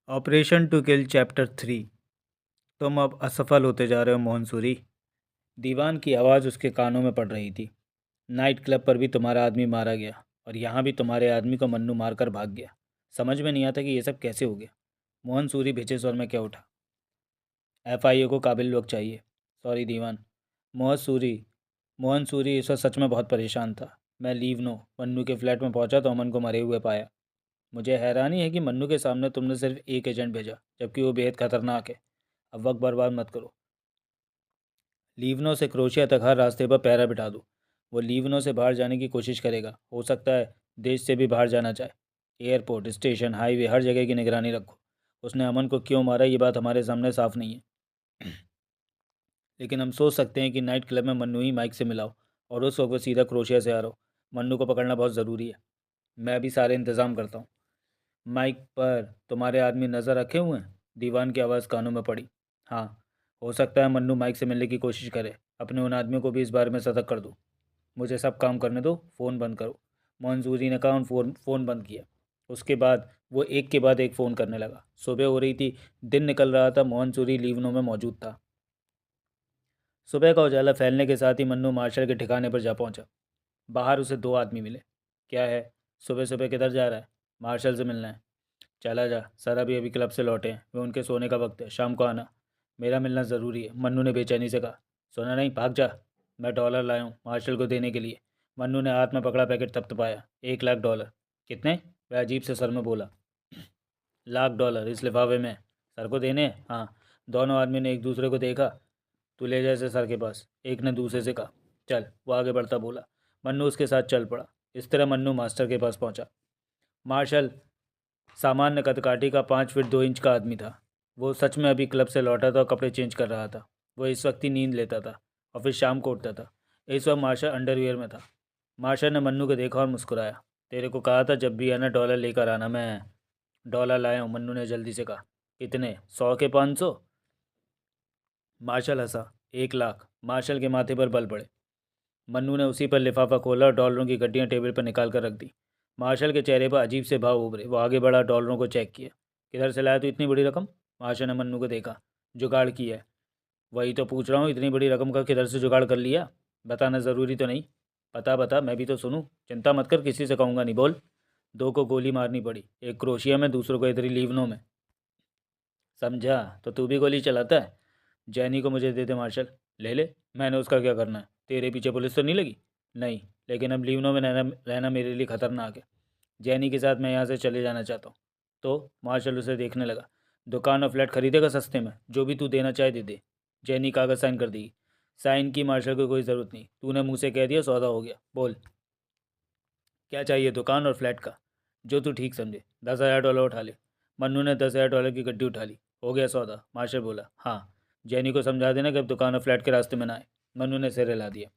Operation to kill chapter 3। तुम अब असफल होते जा रहे हो मोहन सूरी। दीवान की आवाज़ उसके कानों में पड़ रही थी। नाइट क्लब पर भी तुम्हारा आदमी मारा गया और यहाँ भी तुम्हारे आदमी को मन्नू मारकर भाग गया। समझ में नहीं आता कि ये सब कैसे हो गया। मोहन सूरी भिजे स्वर में क्या उठा। एफआईए को काबिल लोग चाहिए। सॉरी दीवान। मोहन सूरी मोहन सूरी इस वक्त सच में बहुत परेशान था। मैं लीवनो मन्नू के फ्लैट में पहुंचा तो अमन को मरे हुए पाया। मुझे हैरानी है कि मन्नू के सामने तुमने सिर्फ एक एजेंट भेजा, जबकि वो बेहद खतरनाक है। अब वक्त बर्बाद मत करो। लीवनो से क्रोशिया तक हर रास्ते पर पहरा बिठा दो। वो लीवनो से बाहर जाने की कोशिश करेगा, हो सकता है देश से भी बाहर जाना चाहे। एयरपोर्ट, स्टेशन, हाईवे, हर जगह की निगरानी रखो। उसने अमन को क्यों मारा ये बात हमारे सामने साफ नहीं है। लेकिन हम सोच सकते हैं कि नाइट क्लब में मन्नू ही माइक से मिलाओ और उस वक्त वो सीधा क्रोशिया से आ रहा हो। मन्नू को पकड़ना बहुत ज़रूरी है। मैं अभी सारे इंतज़ाम करता हूँ। माइक पर तुम्हारे आदमी नज़र रखे हुए हैं? दीवान की आवाज़ कानों में पड़ी। हाँ, हो सकता है मन्नू माइक से मिलने की कोशिश करे। अपने उन आदमियों को भी इस बारे में सतर्क कर दो। मुझे सब काम करने दो, फ़ोन बंद करो। मंजूरी ने कहा और फ़ोन बंद किया। उसके बाद वो एक के बाद एक फ़ोन करने लगा। सुबह हो रही थी, दिन निकल रहा था। मोहन सूरी लीवनो में मौजूद था। सुबह का उजाला फैलने के साथ ही मन्नू मार्शल के ठिकाने पर जा पहुंचा। बाहर उसे दो आदमी मिले। क्या है? सुबह सुबह किधर जा रहा है? मार्शल से मिलना है। चला जा, सर अभी क्लब से लौटे हैं, वे उनके सोने का वक्त है, शाम को आना। मेरा मिलना ज़रूरी है, मन्नू ने बेचैनी से कहा। सुना नहीं? भाग जा। मैं डॉलर लाया हूँ मार्शल को देने के लिए। मन्नू ने हाथ में पकड़ा पैकेट थपथपाया। 1 लाख डॉलर। कितने? वह अजीब से सर में बोला। $1 लाख इस लिफाफे में। सर को देने हैं? हाँ। दोनों आदमी ने एक दूसरे को देखा। तू ले जा इसे सर के पास, एक ने दूसरे से कहा। चल, वो आगे बढ़ता बोला। मन्नू उसके साथ चल पड़ा। इस तरह मन्नू मास्टर के पास पहुंचा। मार्शल सामान्य कदकाठी का 5 फीट 2 इंच का आदमी था। वो सच में अभी क्लब से लौटा था और कपड़े चेंज कर रहा था। वो इस वक्त ही नींद लेता था और फिर शाम को उठता था। इस वक्त मार्शल अंडरवियर में था। मार्शल ने मन्नू को देखा और मुस्कुराया। तेरे को कहा था जब भी आना डॉलर लेकर आना। मैं डॉलर लाया हूँ, मन्नू ने जल्दी से कहा। कितने? 100 के 500? मार्शल हंसा। 1 लाख। मार्शल के माथे पर बल पड़े। मन्नू ने उसी पर लिफाफा खोला और डॉलरों की गड्डियाँ टेबल पर निकाल कर रख दी। मार्शल के चेहरे पर अजीब से भाव उभरे। वो आगे बढ़ा, डॉलरों को चेक किया। किधर से लाया तू इतनी बड़ी रकम? मार्शल ने मन्नू को देखा। जुगाड़ की है। वही तो पूछ रहा हूँ, इतनी बड़ी रकम का किधर से जुगाड़ कर लिया? बताना ज़रूरी तो नहीं? बता बता, मैं भी तो सुनूँ। चिंता मत कर, किसी से कहूँगा नहीं, बोल। दो को गोली मारनी पड़ी, एक क्रोशिया में, दूसरों को इधर ही लीवनो में। समझा? तो तू भी गोली चलाता है? जैनी को मुझे दे दे मार्शल। ले ले, मैंने उसका क्या करना है? तेरे पीछे पुलिस तो नहीं लगी? नहीं, लेकिन अब लीवनो में रहना मेरे लिए खतरनाक है। जैनी के साथ मैं यहाँ से चले जाना चाहता हूँ। तो मार्शल उसे देखने लगा। दुकान और फ्लैट खरीदेगा सस्ते में, जो भी तू देना चाहे दे दे। जैनी कागज़ साइन कर देगी। साइन की मार्शल को कोई ज़रूरत नहीं, तूने मुँह से कह दिया, सौदा हो गया। बोल, क्या चाहिए? दुकान और फ्लैट का जो तू ठीक समझे। $10,000 उठा ले। मन्नू ने $10,000 की गड्डी उठा ली। हो गया सौदा? मार्शल बोला। हाँ। जैनी को समझा देना कि अब दुकान और फ्लैट के रास्ते में ना आए। मन्नू ने सिर हिला दिया।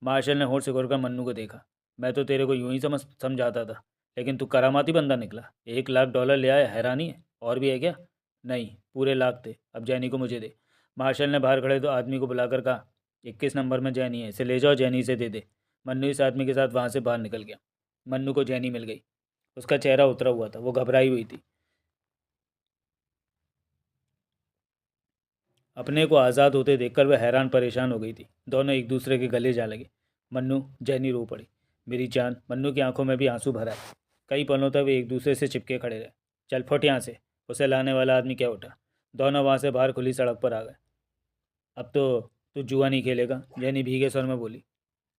मार्शल ने होठ सिकोड़ कर मन्नू को देखा। मैं तो तेरे को यूं ही समझाता था, लेकिन तू करामाती बंदा निकला। $1 लाख ले आया, हैरानी है? और भी है क्या? नहीं, पूरे लाख थे। अब जैनी को मुझे दे। मार्शल ने बाहर खड़े दो आदमी को बुलाकर कहा। 21 नंबर में जैनी है, इसे ले जाओ, जैनी से दे दे। मन्नू इस आदमी के साथ वहाँ से बाहर निकल गया। मन्नू को जैनी मिल गई। उसका चेहरा उतरा हुआ था, वो घबराई हुई थी। अपने को आज़ाद होते देखकर वह हैरान परेशान हो गई थी। दोनों एक दूसरे के गले जा लगे। मन्नू, जैनी रो पड़ी। मेरी जान। मन्नू की आंखों में भी आंसू भरा है। कई पलों तक वे एक दूसरे से चिपके खड़े रहे। चल फुट यहाँ से। उसे लाने वाला आदमी क्या उठा। दोनों वहाँ से बाहर खुली सड़क पर आ गए। अब तो तू जुआ नहीं खेलेगा? जैनी भीगे स्वर में बोली।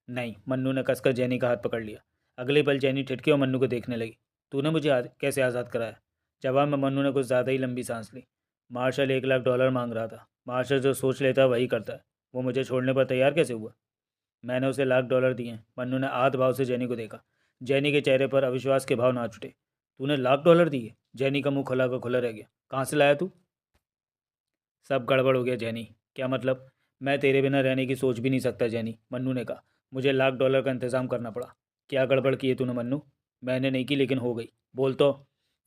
नहीं। मन्नू ने कसकर जैनी का हाथ पकड़ लिया। अगले पल जैनी ठिठकी और मन्नू को देखने लगी। तूने मुझे कैसे आज़ाद कराया? जवाब में मन्नू ने कुछ ज़्यादा ही लंबी सांस ली। मार्शल $1 लाख मांग रहा था। मार्शल जो सोच लेता वही करता है। वो मुझे छोड़ने पर तैयार कैसे हुआ? मैंने उसे $1 लाख दिए। मन्नू ने आध भाव से जैनी को देखा। जैनी के चेहरे पर अविश्वास के भाव नाच उठे। तूने $1 लाख दिए? जैनी का मुंह खुला का खुला रह गया। कहाँ से लाया तू? सब गड़बड़ हो गया जैनी। क्या मतलब? मैं तेरे बिना रहने की सोच भी नहीं सकता जैनी, मन्नू ने कहा। मुझे $1 लाख का इंतज़ाम करना पड़ा। क्या गड़बड़ की है तूने मन्नू? मैंने नहीं की, लेकिन हो गई। बोल तो।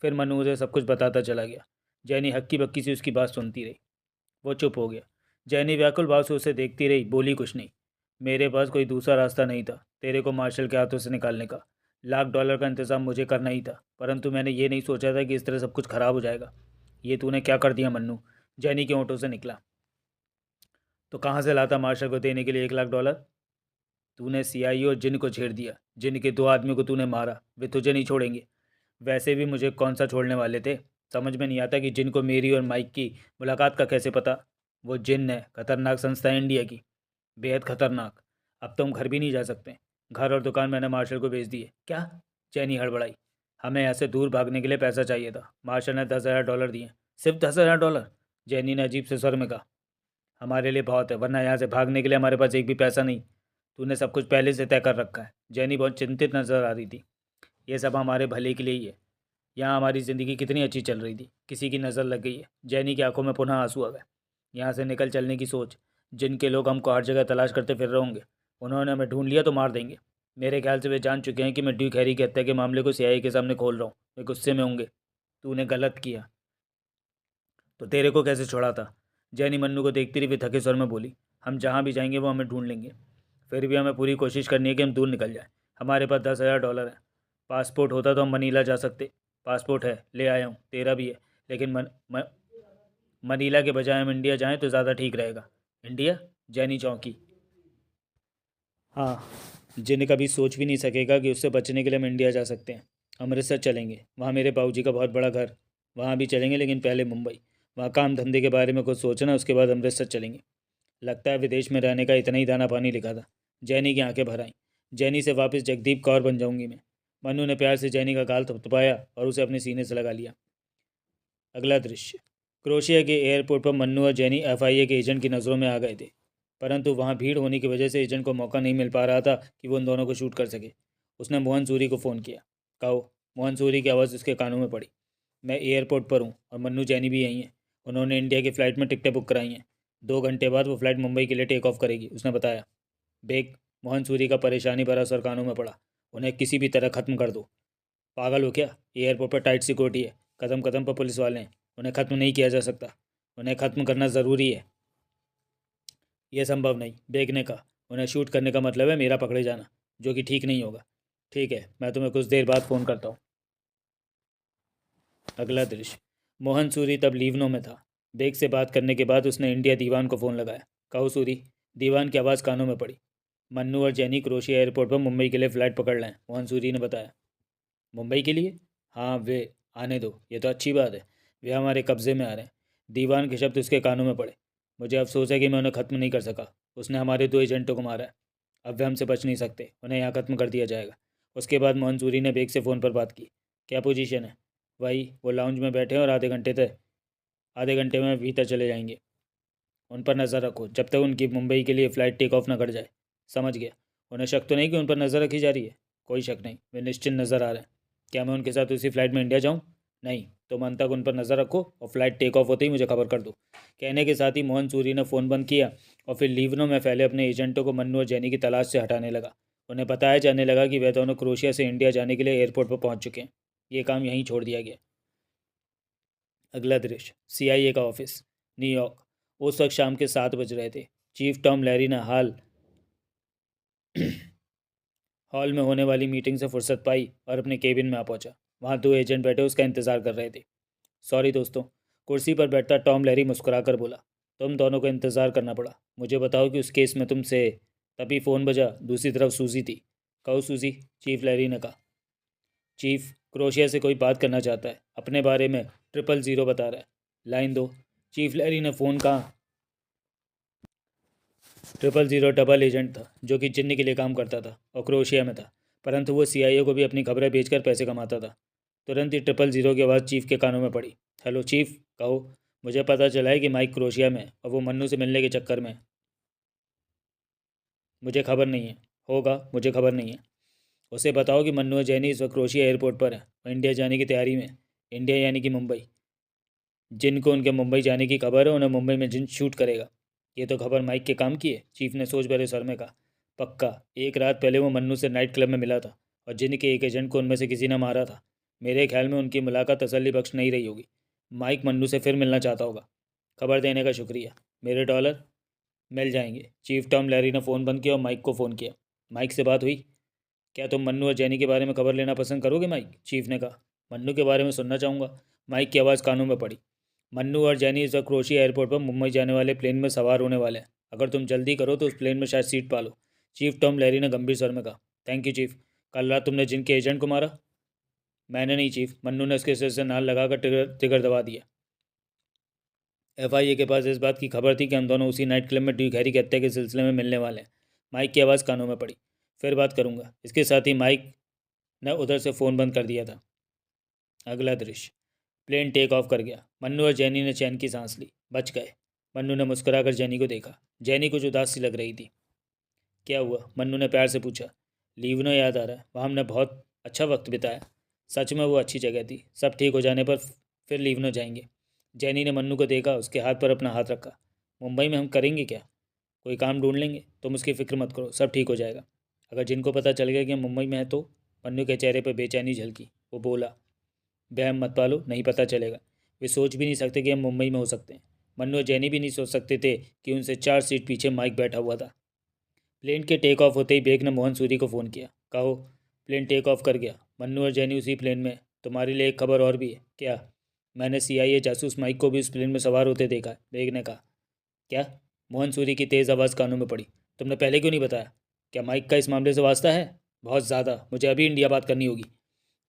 फिर मन्नू मुझे सब कुछ बताता चला गया। जैनी हक्की बक्की से उसकी बात सुनती रही। वो चुप हो गया। जैनी व्याकुल भाव से उसे देखती रही, बोली कुछ नहीं। मेरे पास कोई दूसरा रास्ता नहीं था तेरे को मार्शल के हाथों से निकालने का। $1 लाख का इंतज़ाम मुझे करना ही था, परंतु मैंने ये नहीं सोचा था कि इस तरह सब कुछ खराब हो जाएगा। ये तूने क्या कर दिया मन्नू? जैनी के होंठों से निकला। तो कहाँ से लाता मार्शल को देने के लिए $1 लाख? तूने सीआई और जिन को छेड़ दिया। जिन के 2 आदमियों को तूने मारा, वे तुझे नहीं छोड़ेंगे। वैसे भी मुझे कौन सा छोड़ने वाले थे? समझ में नहीं आता कि जिन को मेरी और माइक की मुलाकात का कैसे पता। वो जिन है, खतरनाक संस्था है इंडिया की, बेहद खतरनाक। अब तो हम घर भी नहीं जा सकते। घर और दुकान मैंने मार्शल को बेच दिए। क्या? चैनी हड़बड़ाई। हमें यहाँ से दूर भागने के लिए पैसा चाहिए था। मार्शल ने $10,000 दिए। सिर्फ $10,000? जैनी ने अजीब से स्वर में कहा। हमारे लिए बहुत है, वरना यहाँ से भागने के लिए हमारे पास एक भी पैसा नहीं। तूने सब कुछ पहले से तय कर रखा है। जैनी बहुत चिंतित नजर आ रही थी। ये सब हमारे भले के लिए ही है। यहाँ हमारी ज़िंदगी कितनी अच्छी चल रही थी, किसी की नज़र लग गई है। जैनी की आंखों में पुनः आंसू आ गए। यहाँ से निकल चलने की सोच। जिनके लोग हमको हर जगह तलाश करते फिर रहे होंगे। उन्होंने हमें ढूंढ लिया तो मार देंगे। मेरे ख्याल से वे जान चुके हैं कि मैं ड्यूक हैरी की हत्या के मामले को सीआईए के सामने खोल रहा हूँ। वे गुस्से में होंगे। तूने गलत किया तो तेरे को कैसे छोड़ा था? जैनी मन्नू को देखती रही, वे थके स्वर में बोली। हम जहाँ भी जाएंगे वो हमें ढूंढ लेंगे। फिर भी हमें पूरी कोशिश करनी है कि हम दूर निकल जाएं। हमारे पास $10,000 है। पासपोर्ट होता तो हम मनीला जा सकते। पासपोर्ट है, ले आया हूँ, तेरा भी है। लेकिन मनीला के बजाय हम इंडिया जाएं तो ज़्यादा ठीक रहेगा। इंडिया? जैनी चौंकी। हाँ, जिन्हें कभी सोच भी नहीं सकेगा कि उससे बचने के लिए हम इंडिया जा सकते हैं। अमृतसर चलेंगे, वहाँ मेरे बाबूजी का बहुत बड़ा घर। वहाँ भी चलेंगे, लेकिन पहले मुंबई। वहाँ काम धंधे के बारे में कुछ सोचना, उसके बाद अमृतसर चलेंगे। लगता है विदेश में रहने का इतना ही दाना पानी लिखा था। जैनी की आंखें भर आईं। जैनी से वापस जगदीप कौर बन जाऊंगी मैं। मनु ने प्यार से जैनी का गाल थपथपाया और उसे अपने सीने से लगा लिया। अगला दृश्य। क्रोशिया के एयरपोर्ट पर मन्नू और जैनी एफआईए के एजेंट की नज़रों में आ गए थे। परंतु वहाँ भीड़ होने की वजह से एजेंट को मौका नहीं मिल पा रहा था कि वो उन दोनों को शूट कर सके। उसने मोहन सूरी को फ़ोन किया। कहो। मोहन सूरी की आवाज़ उसके कानों में पड़ी। मैं एयरपोर्ट पर हूँ और मन्नू जैनी भी यहीं है। उन्होंने इंडिया की फ़्लाइट में टिकटें बुक कराई हैं। 2 घंटे बाद वो फ़्लाइट मुंबई के लिए टेक ऑफ करेगी, उसने बताया। बेग। मोहन सूरी का परेशानी भरा सर कानों में पड़ा। उन्हें किसी भी तरह ख़त्म कर दो। पागल हो क्या? एयरपोर्ट पर टाइट सिक्योरिटी है, कदम कदम पर पुलिस वाले हैं। उन्हें ख़त्म नहीं किया जा सकता। उन्हें ख़त्म करना ज़रूरी है। यह संभव नहीं, बेग ने कहा। उन्हें शूट करने का मतलब है मेरा पकड़े जाना, जो कि ठीक नहीं होगा। ठीक है, मैं तुम्हें कुछ देर बाद फ़ोन करता हूँ। अगला दृश्य। मोहन सूरी तब लीवनो में था। बेग से बात करने के बाद उसने इंडिया दीवान को फ़ोन लगाया। कहो सूरी। दीवान की आवाज़ कानों में पड़ी। मन्नू और जैनी क्रोशिया एयरपोर्ट पर मुंबई के लिए फ़्लाइट पकड़ लें, मोहन सूरी ने बताया। मुंबई के लिए? हाँ, वे आने दो, ये तो अच्छी बात है। वे हमारे कब्ज़े में आ रहे हैं। दीवान के शब्द उसके कानों में पड़े। मुझे अफसोस है कि मैं उन्हें ख़त्म नहीं कर सका। उसने हमारे 2 एजेंटों को मारा है। अब वे हमसे बच नहीं सकते, उन्हें यहाँ ख़त्म कर दिया जाएगा। उसके बाद मंसूरी ने बेग से फ़ोन पर बात की। क्या पोजीशन है? वही, वो लाउंज में बैठे हैं और आधे घंटे में भीतर चले जाएंगे। उन पर नज़र रखो जब तक उनकी मुंबई के लिए फ़्लाइट टेक ऑफ ना कर जाए। समझ गया। उन्हें शक तो नहीं कि उन पर नज़र रखी जा रही है? कोई शक नहीं, वे निश्चिंत नज़र आ रहे हैं। क्या मैं उनके साथ उसी फ्लाइट में इंडिया जाऊँ? नहीं, तुम अंत तक उन पर नज़र रखो और फ्लाइट टेक ऑफ होते ही मुझे खबर कर दो। कहने के साथ ही मोहन सूरी ने फ़ोन बंद किया और फिर लीवनो में फैले अपने एजेंटों को मन्नू और जैनी की तलाश से हटाने लगा। उन्हें बताया जाने लगा कि वह दोनों क्रोशिया से इंडिया जाने के लिए एयरपोर्ट पर पहुंच चुके हैं। ये काम यहीं छोड़ दिया गया। अगला दृश्य। सीआईए का ऑफिस, न्यूयॉर्क। उस वक्त शाम के 7 बज रहे थे। चीफ टॉम लैरी ने हॉल में होने वाली मीटिंग से फुर्सत पाई और अपने केबिन में आ पहुंचा। वहाँ 2 एजेंट बैठे उसका इंतज़ार कर रहे थे। सॉरी दोस्तों। कुर्सी पर बैठता टॉम लैरी मुस्कुराकर बोला। तुम दोनों को इंतज़ार करना पड़ा। मुझे बताओ कि उस केस में तुमसे। तभी फ़ोन बजा। दूसरी तरफ सूजी थी। कहो सूजी, चीफ लैरी ने कहा। चीफ, क्रोशिया से कोई बात करना चाहता है, अपने बारे में 000 बता रहा है। लाइन दो। चीफ लैरी ने फ़ोन कहा। 000 डबल एजेंट था जो कि जिन्न के लिए काम करता था और क्रोशिया में था, परंतु वो सीआईए को भी अपनी खबरें बेचकर पैसे कमाता था। तुरंत ही 000 की आवाज़ चीफ के कानों में पड़ी। हेलो चीफ, कहो। मुझे पता चला है कि माइक क्रोशिया में है और वो मन्नू से मिलने के चक्कर में है। मुझे खबर नहीं है। होगा, मुझे खबर नहीं है। उसे बताओ कि मन्नू और जैनी इस वक्त क्रोशिया एयरपोर्ट पर है और इंडिया जाने की तैयारी में है। इंडिया यानी कि मुंबई। जिनको उनके मुंबई जाने की खबर है, उन्हें मुंबई में जिन शूट करेगा। ये तो खबर माइक के काम की है, चीफ ने सोच भरे सर में कहा। पक्का। एक रात पहले वो मन्नू से नाइट क्लब में मिला था और जिन के एक एजेंट को उनमें से किसी ने मारा था। मेरे ख्याल में उनकी मुलाकात तसल्ली बख्श नहीं रही होगी। माइक मन्नू से फिर मिलना चाहता होगा। खबर देने का शुक्रिया। मेरे डॉलर मिल जाएंगे। चीफ टॉम लैरी ने फ़ोन बंद किया और माइक को फ़ोन किया। माइक से बात हुई? क्या तुम मन्नू और जैनी के बारे में खबर लेना पसंद करोगे माइक? चीफ ने कहा। मन्नू के बारे में सुनना चाहूँगा। माइक की आवाज़ कानों में पड़ी। मन्नू और जैनी इस वक्त क्रोशी एयरपोर्ट पर मुंबई जाने वाले प्लेन में सवार होने वाले हैं। अगर तुम जल्दी करो तो उस प्लेन में शायद सीट पालो। चीफ टॉम लैरी ने गंभीर स्वर में कहा। Thank you chief. कल रात तुमने जिनके एजेंट को मारा? मैंने नहीं चीफ। मन्नू ने उसके सिर से नाल लगाकर ट्रिगर ट्रिगर दबा दिया। एफआईए के पास इस बात की खबर थी कि हम दोनों उसी नाइट क्लब में ड्यूक हैरी की हत्या के सिलसिले में मिलने वाले हैं। माइक की आवाज़ कानों में पड़ी। फिर बात करूंगा। इसके साथ ही माइक ने उधर से फ़ोन बंद कर दिया था। अगला दृश्य। प्लेन टेक ऑफ कर गया। मन्नू और जैनी ने चैन की सांस ली। बच गए। मन्नू ने मुस्कुराकर जैनी को देखा। जैनी कुछ उदास सी लग रही थी। क्या हुआ? मन्नू ने प्यार से पूछा। लीवनो याद आ रहा है। वहाँ हमने बहुत अच्छा वक्त बिताया। सच में वो अच्छी जगह थी। सब ठीक हो जाने पर फिर लीवनो जाएंगे। जैनी ने मन्नू को देखा, उसके हाथ पर अपना हाथ रखा। मुंबई में हम करेंगे क्या? कोई काम ढूंढ लेंगे। तुम उसकी फ़िक्र मत करो, सब ठीक हो जाएगा। अगर जिनको पता चल गया कि हम मुंबई में हैं तो? मन्नू के चेहरे पर बेचैनी झलकी। वो बोला, बहम मत पालो, नहीं पता चलेगा। वे सोच भी नहीं सकते कि हम मुंबई में हो सकते हैं। मन्नू और जैनी भी नहीं सोच सकते थे कि उनसे 4 सीट पीछे माइक बैठा हुआ था। प्लेन के टेक ऑफ होते ही बेग ने मोहन सूरी को फ़ोन किया। कहो, प्लेन टेक ऑफ कर गया। मन्नू और जैनी उसी प्लेन में। तुम्हारे लिए एक खबर और भी है। क्या? मैंने CIA जासूस माइक को भी उस प्लेन में सवार होते देखा है, बेग ने कहा। क्या? मोहन सूरी की तेज़ आवाज़ कानों में पड़ी। तुमने पहले क्यों नहीं बताया? क्या माइक का इस मामले से वास्ता है? बहुत ज़्यादा। मुझे अभी इंडिया बात करनी होगी।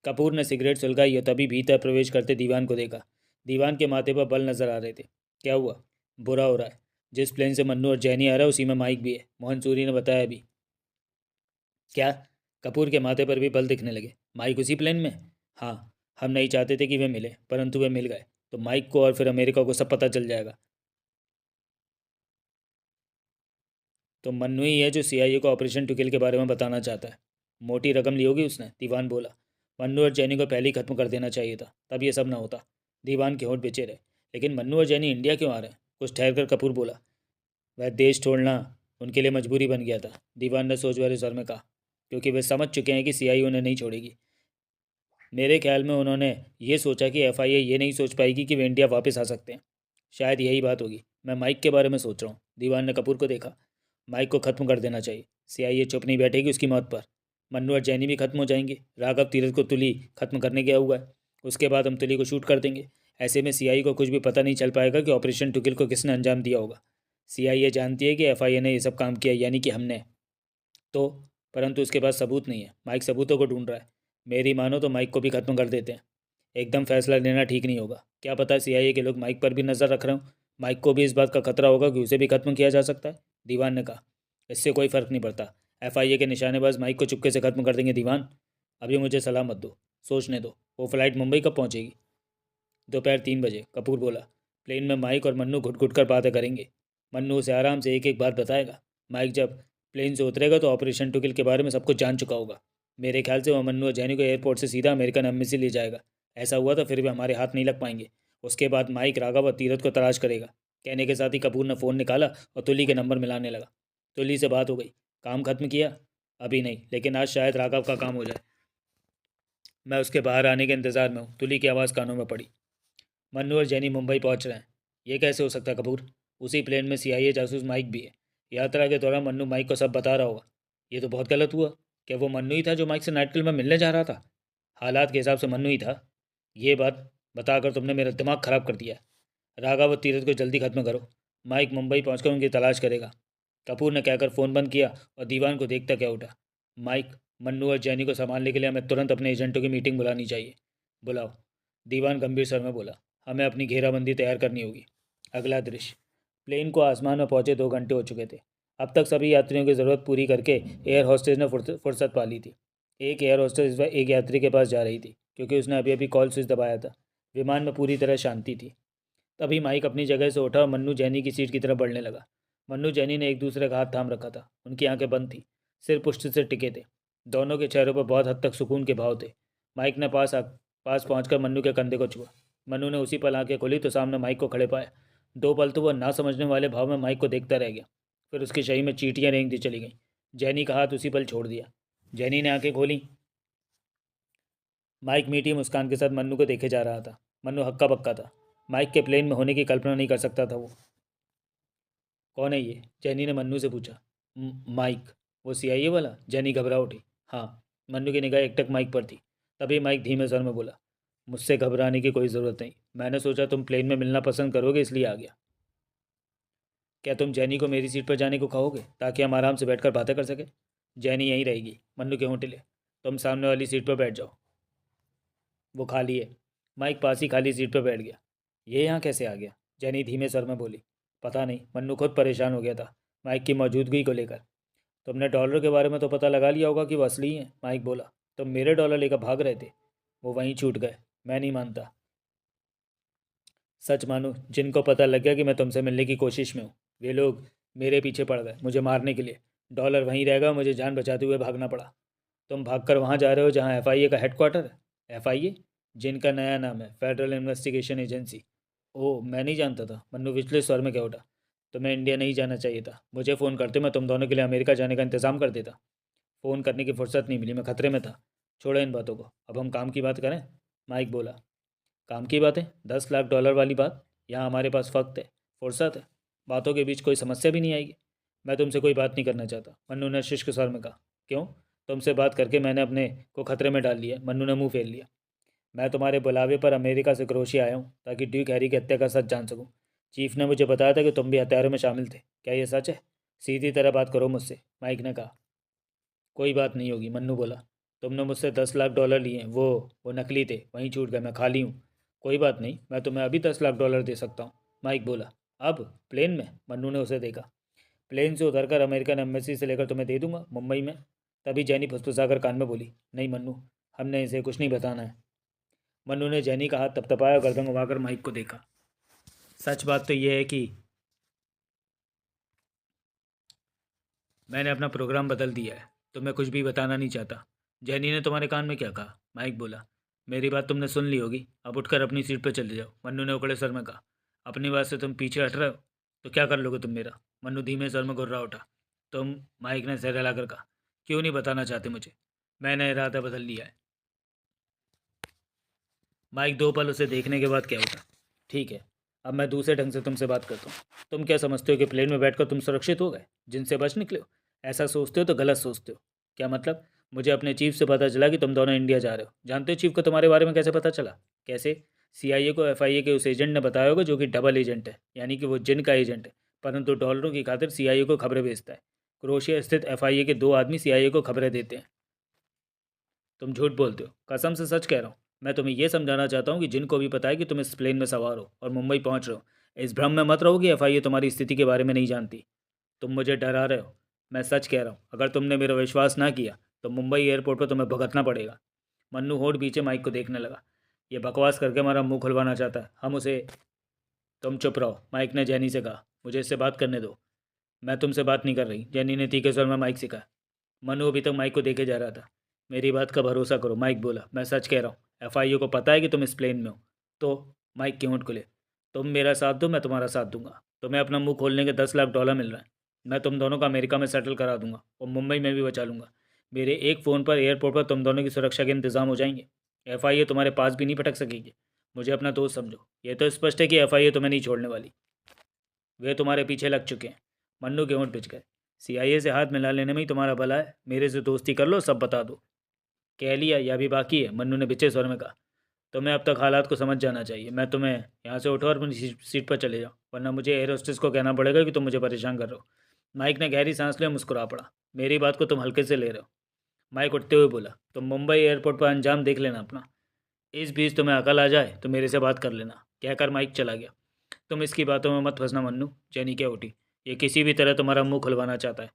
कपूर ने सिगरेट सुलगाई और तभी भीतर प्रवेश करते दीवान को देखा। दीवान के माथे पर बल नजर आ रहे थे। क्या हुआ? बुरा हो रहा है। जिस प्लेन से मन्नू और जैनी आ रहा है उसी में माइक भी है, मोहन सूरी ने बताया अभी। क्या? कपूर के माथे पर भी बल दिखने लगे। माइक उसी प्लेन में? हाँ। हम नहीं चाहते थे कि वे मिले, परंतु वे मिल गए। तो माइक को और फिर अमेरिका को सब पता चल जाएगा। तो मन्नू ही है जो CIA को ऑपरेशन टुकिल के बारे में बताना चाहता है। मोटी रकम ली होगी उसने, दीवान बोला। मन्नू और जैनी को पहले ही खत्म कर देना चाहिए था, तब ये सब ना होता। दीवान के होंठ बिचे रहे। लेकिन मन्नू और जैनी इंडिया क्यों आ रहे हैं? कुछ ठहर कर कपूर बोला। वह देश छोड़ना उनके लिए मजबूरी बन गया था, दीवान ने सोच भरे स्वर में कहा। क्योंकि वे समझ चुके हैं कि CIA उन्हें नहीं छोड़ेगी। मेरे ख्याल में उन्होंने ये सोचा कि FIA ये नहीं सोच पाएगी कि वे इंडिया वापस आ सकते हैं। शायद यही बात होगी। मैं माइक के बारे में सोच रहा हूँ। दीवान ने कपूर को देखा। माइक को ख़त्म कर देना चाहिए। CIA चुप नहीं बैठेगी उसकी मौत पर। मन्नू और जैनी भी खत्म हो जाएंगे। राघव तीरथ को तुली खत्म करने गया हुआ है। उसके बाद हम तुली को शूट कर देंगे। ऐसे में CIA को कुछ भी पता नहीं चल पाएगा कि ऑपरेशन टुकिल को किसने अंजाम दिया होगा। CIA जानती है कि FIA ने ये सब काम किया, यानी कि हमने। तो परंतु उसके पास सबूत नहीं है। माइक सबूतों को ढूंढ रहा है। मेरी मानो तो माइक को भी खत्म कर देते हैं। एकदम फैसला लेना ठीक नहीं होगा। क्या पता CIA के लोग माइक पर भी नज़र रख रहे हो। माइक को भी इस बात का खतरा होगा कि उसे भी खत्म किया जा सकता है, दीवान ने कहा। इससे कोई फ़र्क नहीं पड़ता। FIA के निशानेबाज माइक को चुपके से खत्म कर देंगे दीवान। अभी मुझे सलाह मत दो, सोचने दो। वो फ़्लाइट मुंबई कब पहुंचेगी? दोपहर 3 बजे, कपूर बोला। प्लेन में माइक और मन्नू घुट घुट कर बातें करेंगे। मन्नू उसे आराम से एक एक बात बताएगा। माइक जब प्लेन से उतरेगा तो ऑपरेशन टुकिल के बारे में सब कुछ जान चुका होगा। मेरे ख्याल से वो मन्नू और जैनी को एयरपोर्ट से सीधा अमेरिकन एम्बेसी ले जाएगा। ऐसा हुआ तो फिर भी हमारे हाथ नहीं लग पाएंगे। उसके बाद माइक राघव और तीरथ को तलाश करेगा। कहने के साथ ही कपूर ने फ़ोन निकाला और तुली के नंबर मिलाने लगा। तुली से बात हो गई। काम खत्म किया? अभी नहीं, लेकिन आज शायद राघव का काम हो जाए। मैं उसके बाहर आने के इंतज़ार में हूँ। तुली की आवाज़ कानों में पड़ी। मन्नू और जैनी मुंबई पहुंच रहे हैं। ये कैसे हो सकता है कपूर? उसी प्लेन में CIA जासूस माइक भी है। यात्रा के दौरान मन्नू माइक को सब बता रहा होगा। ये तो बहुत गलत हुआ। क्या वो मन्नू ही था जो माइक से नाइट क्लब में मिलने जा रहा था? हालात के हिसाब से मन्नू ही था। ये बात बताकर तुमने मेरा दिमाग ख़राब कर दिया है। राघव और तीरथ को जल्दी खत्म करो। माइक मुंबई पहुंचकर उनकी तलाश करेगा। कपूर ने कहकर फ़ोन बंद किया और दीवान को देखता क्या उठा। माइक, मन्नू और जैनी को संभालने के लिए हमें तुरंत अपने एजेंटों की मीटिंग बुलानी चाहिए। बुलाओ, दीवान गंभीर स्वर में बोला। हमें अपनी घेराबंदी तैयार करनी होगी। अगला दृश्य। प्लेन को आसमान में पहुंचे 2 घंटे हो चुके थे। अब तक सभी यात्रियों की ज़रूरत पूरी करके एयर हॉस्टेज ने फुर्सत पा ली थी। एक एयर हॉस्टेज इस एक यात्री के पास जा रही थी क्योंकि उसने अभी अभी कॉल स्विच दबाया था। विमान में पूरी तरह शांति थी। तभी माइक अपनी जगह से उठा और मन्नू जैनी की सीट की तरफ बढ़ने लगा। मन्नू जैनी ने एक दूसरे का हाथ थाम रखा था। उनकी आंखें बंद थी, सिर पुष्ट से टिके थे। दोनों के चेहरों पर बहुत हद तक सुकून के भाव थे। माइक ने पास पहुंचकर मन्नू के कंधे को छुआ। मन्नू ने उसी पल आंखें खोली तो सामने माइक को खड़े पाया। 2 पल तो वह ना समझने वाले भाव में माइक को देखता रह गया। फिर उसकी शरीर में चींटियां रेंगती चली गईं। जैनी का हाथ उसी पल छोड़ दिया। जैनी ने आंखें खोली। माइक मीठी मुस्कान के साथ मन्नू को देखे जा रहा था। मन्नू हक्का बक्का था। माइक के प्लेन में होने की कल्पना नहीं कर सकता था वो। कौन है ये? जैनी ने मन्नू से पूछा। माइक। वो CIA वाला? जैनी घबरा उठी। हाँ। मन्नू की निगाह एकटक माइक पर थी। तभी माइक धीमे स्वर में बोला। मुझसे घबराने की कोई ज़रूरत नहीं। मैंने सोचा तुम प्लेन में मिलना पसंद करोगे, इसलिए आ गया। क्या तुम जैनी को मेरी सीट पर जाने को कहोगे, ताकि हम आराम से बैठकर बातें कर सकें? जैनी यहीं रहेगी। मन्नू के होंठ हिले। तुम सामने वाली सीट पर बैठ जाओ, वो खाली है। माइक पास ही खाली सीट पर बैठ गया। ये यहाँ कैसे आ गया? जैनी धीमे स्वर में बोली। पता नहीं। मन्नू खुद परेशान हो गया था माइक की मौजूदगी को लेकर। तुमने डॉलर के बारे में तो पता लगा लिया होगा कि वो असली हैं, माइक बोला। तुम मेरे डॉलर लेकर भाग रहे थे, वो वहीं छूट गए। मैं नहीं मानता। सच मानो, जिनको पता लग गया कि मैं तुमसे मिलने की कोशिश में हूँ, वे लोग मेरे पीछे पड़ गए मुझे मारने के लिए। डॉलर वहीं रहेगा, मुझे जान बचाते हुए भागना पड़ा। तुम भागकर वहाँ जा रहे हो जहाँ एफआईए का हेडक्वार्टर है। एफआईए, जिनका नया नाम है फेडरल इन्वेस्टिगेशन एजेंसी। ओह, मैं नहीं जानता था। मन्नू विचलित स्वर में कह उठा। तुम्हें इंडिया नहीं जाना चाहिए था। मुझे फ़ोन करते, मैं तुम दोनों के लिए अमेरिका जाने का इंतज़ाम कर देता। फ़ोन करने की फुर्सत नहीं मिली, मैं खतरे में था। छोड़ो इन बातों को, अब हम काम की बात करें, माइक बोला। काम की बात है? 10 लाख डॉलर वाली बात? यहाँ हमारे पास वक्त है, फुर्सत है। बातों के बीच कोई समस्या भी नहीं आएगी। मैं तुमसे कोई बात नहीं करना चाहता, मन्नू ने शुष्क स्वर में कहा। क्यों? तुमसे बात करके मैंने अपने को खतरे में डाल लिया। मन्नू ने मुंह फेर लिया। मैं तुम्हारे बुलावे पर अमेरिका से क्रोशिया आया हूँ, ताकि ड्यूक हैरी की हत्या का सच जान सकूँ। चीफ ने मुझे बताया था कि तुम भी हत्यारों में शामिल थे। क्या ये सच है? सीधी तरह बात करो मुझसे, माइक ने कहा। कोई बात नहीं होगी, मन्नू बोला। तुमने मुझसे 10 लाख डॉलर लिए हैं, वो नकली थे, वहीं छूट गए, मैं खाली हूँ। कोई बात नहीं, मैं तुम्हें अभी 10 लाख डॉलर दे सकता हूँ, माइक बोला। अब? प्लेन में? मन्नू ने उसे देखा। प्लेन से उतरकर अमेरिकन एम्बेसी से लेकर तुम्हें दे दूंगा, मुंबई में। तभी जैनी फुसफुसाकर कान में बोली। नहीं मन्नू, हमने इसे कुछ नहीं बताना है। मन्नू ने जैनी का हाथ तपतपाया और गर्दन घुमाकर माइक को देखा। सच बात तो यह है कि मैंने अपना प्रोग्राम बदल दिया है। तो मैं कुछ भी बताना नहीं चाहता। जैनी ने तुम्हारे कान में क्या कहा? माइक बोला। मेरी बात तुमने सुन ली होगी, अब उठकर अपनी सीट पर चले जाओ, मन्नू ने उकड़े सर में कहा। अपनी बात से तुम पीछे हट रहे हो तो क्या कर लोगे तुम मेरा? मन्नू धीमे सर में गुर्रा उठा। तुम, माइक ने सिर हिलाकर कहा। क्यों नहीं बताना चाहते मुझे? मैंने इरादा बदल लिया है। माइक दो पल उसे देखने के बाद क्या उठा। ठीक है, अब मैं दूसरे ढंग से तुमसे बात करता हूँ। तुम क्या समझते हो कि प्लेन में बैठकर तुम सुरक्षित हो गए, जिनसे बच निकले हो? ऐसा सोचते हो तो गलत सोचते हो। क्या मतलब? मुझे अपने चीफ से पता चला कि तुम दोनों इंडिया जा रहे हो। जानते हो चीफ को तुम्हारे बारे में कैसे पता चला? कैसे? सीआईए को एफआईए के उस एजेंट ने बताया होगा जो कि डबल एजेंट है, यानी कि वो जिन का एजेंट है, परंतु डॉलरों की खातिर सीआईए को खबरें भेजता है। क्रोशिया स्थित एफआईए के 2 आदमी सीआईए को खबरें देते हैं। तुम झूठ बोलते हो। कसम से सच कह रहा हूँ। मैं तुम्हें यह समझाना चाहता हूँ कि जिनको भी पता है कि तुम इस प्लेन में सवार हो और मुंबई पहुँच रहे हो, इस भ्रम में मत रहो कि एफआईए तुम्हारी स्थिति के बारे में नहीं जानती। तुम मुझे डरा रहे हो। मैं सच कह रहा हूँ। अगर तुमने मेरा विश्वास ना किया तो मुंबई एयरपोर्ट पर तुम्हें भुगतना पड़ेगा। मन्नू होठ पीछे माइक को देखने लगा। ये बकवास करके हमारा मुंह खुलवाना चाहता है, हम उसे। तुम चुप रहो, माइक ने जैनी से कहा। मुझे इससे बात करने दो। मैं तुमसे बात नहीं कर रही, जैनी ने तीखे स्वर में माइक से कहा। मनु अभी तक माइक को देखे जा रहा था। मेरी बात का भरोसा करो, माइक बोला। मैं सच कह रहा हूँ। एफआईओ को पता है कि तुम इस प्लेन में हो। तो? माइक के होंठ खुले। तुम मेरा साथ दो, मैं तुम्हारा साथ दूंगा। तुम्हें अपना मुंह खोलने के 10 लाख डॉलर मिल रहा है। मैं तुम दोनों का अमेरिका में सेटल करा दूंगा और मुंबई में भी बचा लूंगा। मेरे एक फ़ोन पर एयरपोर्ट पर तुम दोनों की सुरक्षा के इंतजाम हो जाएंगे। एफआईए तुम्हारे पास भी नहीं पटक सकेगी। मुझे अपना दोस्त समझो। ये तो स्पष्ट है कि एफआईए तुम्हें नहीं छोड़ने वाली। वे तुम्हारे पीछे लग चुके हैं। मन्नू के होंठ पिच गए। सीआईए से हाथ मिला लेने में ही तुम्हारा भला है। मेरे से दोस्ती कर लो, सब बता दो। कह लिया या भी बाकी है? मन्नू ने बिचे स्वर में कहा। तुम्हें अब तक हालात को समझ जाना चाहिए। मैं तुम्हें यहाँ से उठो और अपनी सीट पर चले जाओ, वरना मुझे एयर होस्टेस को कहना पड़ेगा कि तुम मुझे परेशान कर रहे हो। माइक ने गहरी सांस लिया, मुस्कुरा पड़ा। मेरी बात को तुम हल्के से ले रहे हो। माइक उठते हुए बोला। तुम मुंबई एयरपोर्ट पर अंजाम देख लेना अपना। इस बीच तुम्हें अकल आ जाए तो मेरे से बात कर लेना, कहकर माइक चला गया। तुम इसकी बातों में मत फंसना मन्नू, जैनी क्या उठी। ये किसी भी तरह तुम्हारा मुंह खुलवाना चाहता है।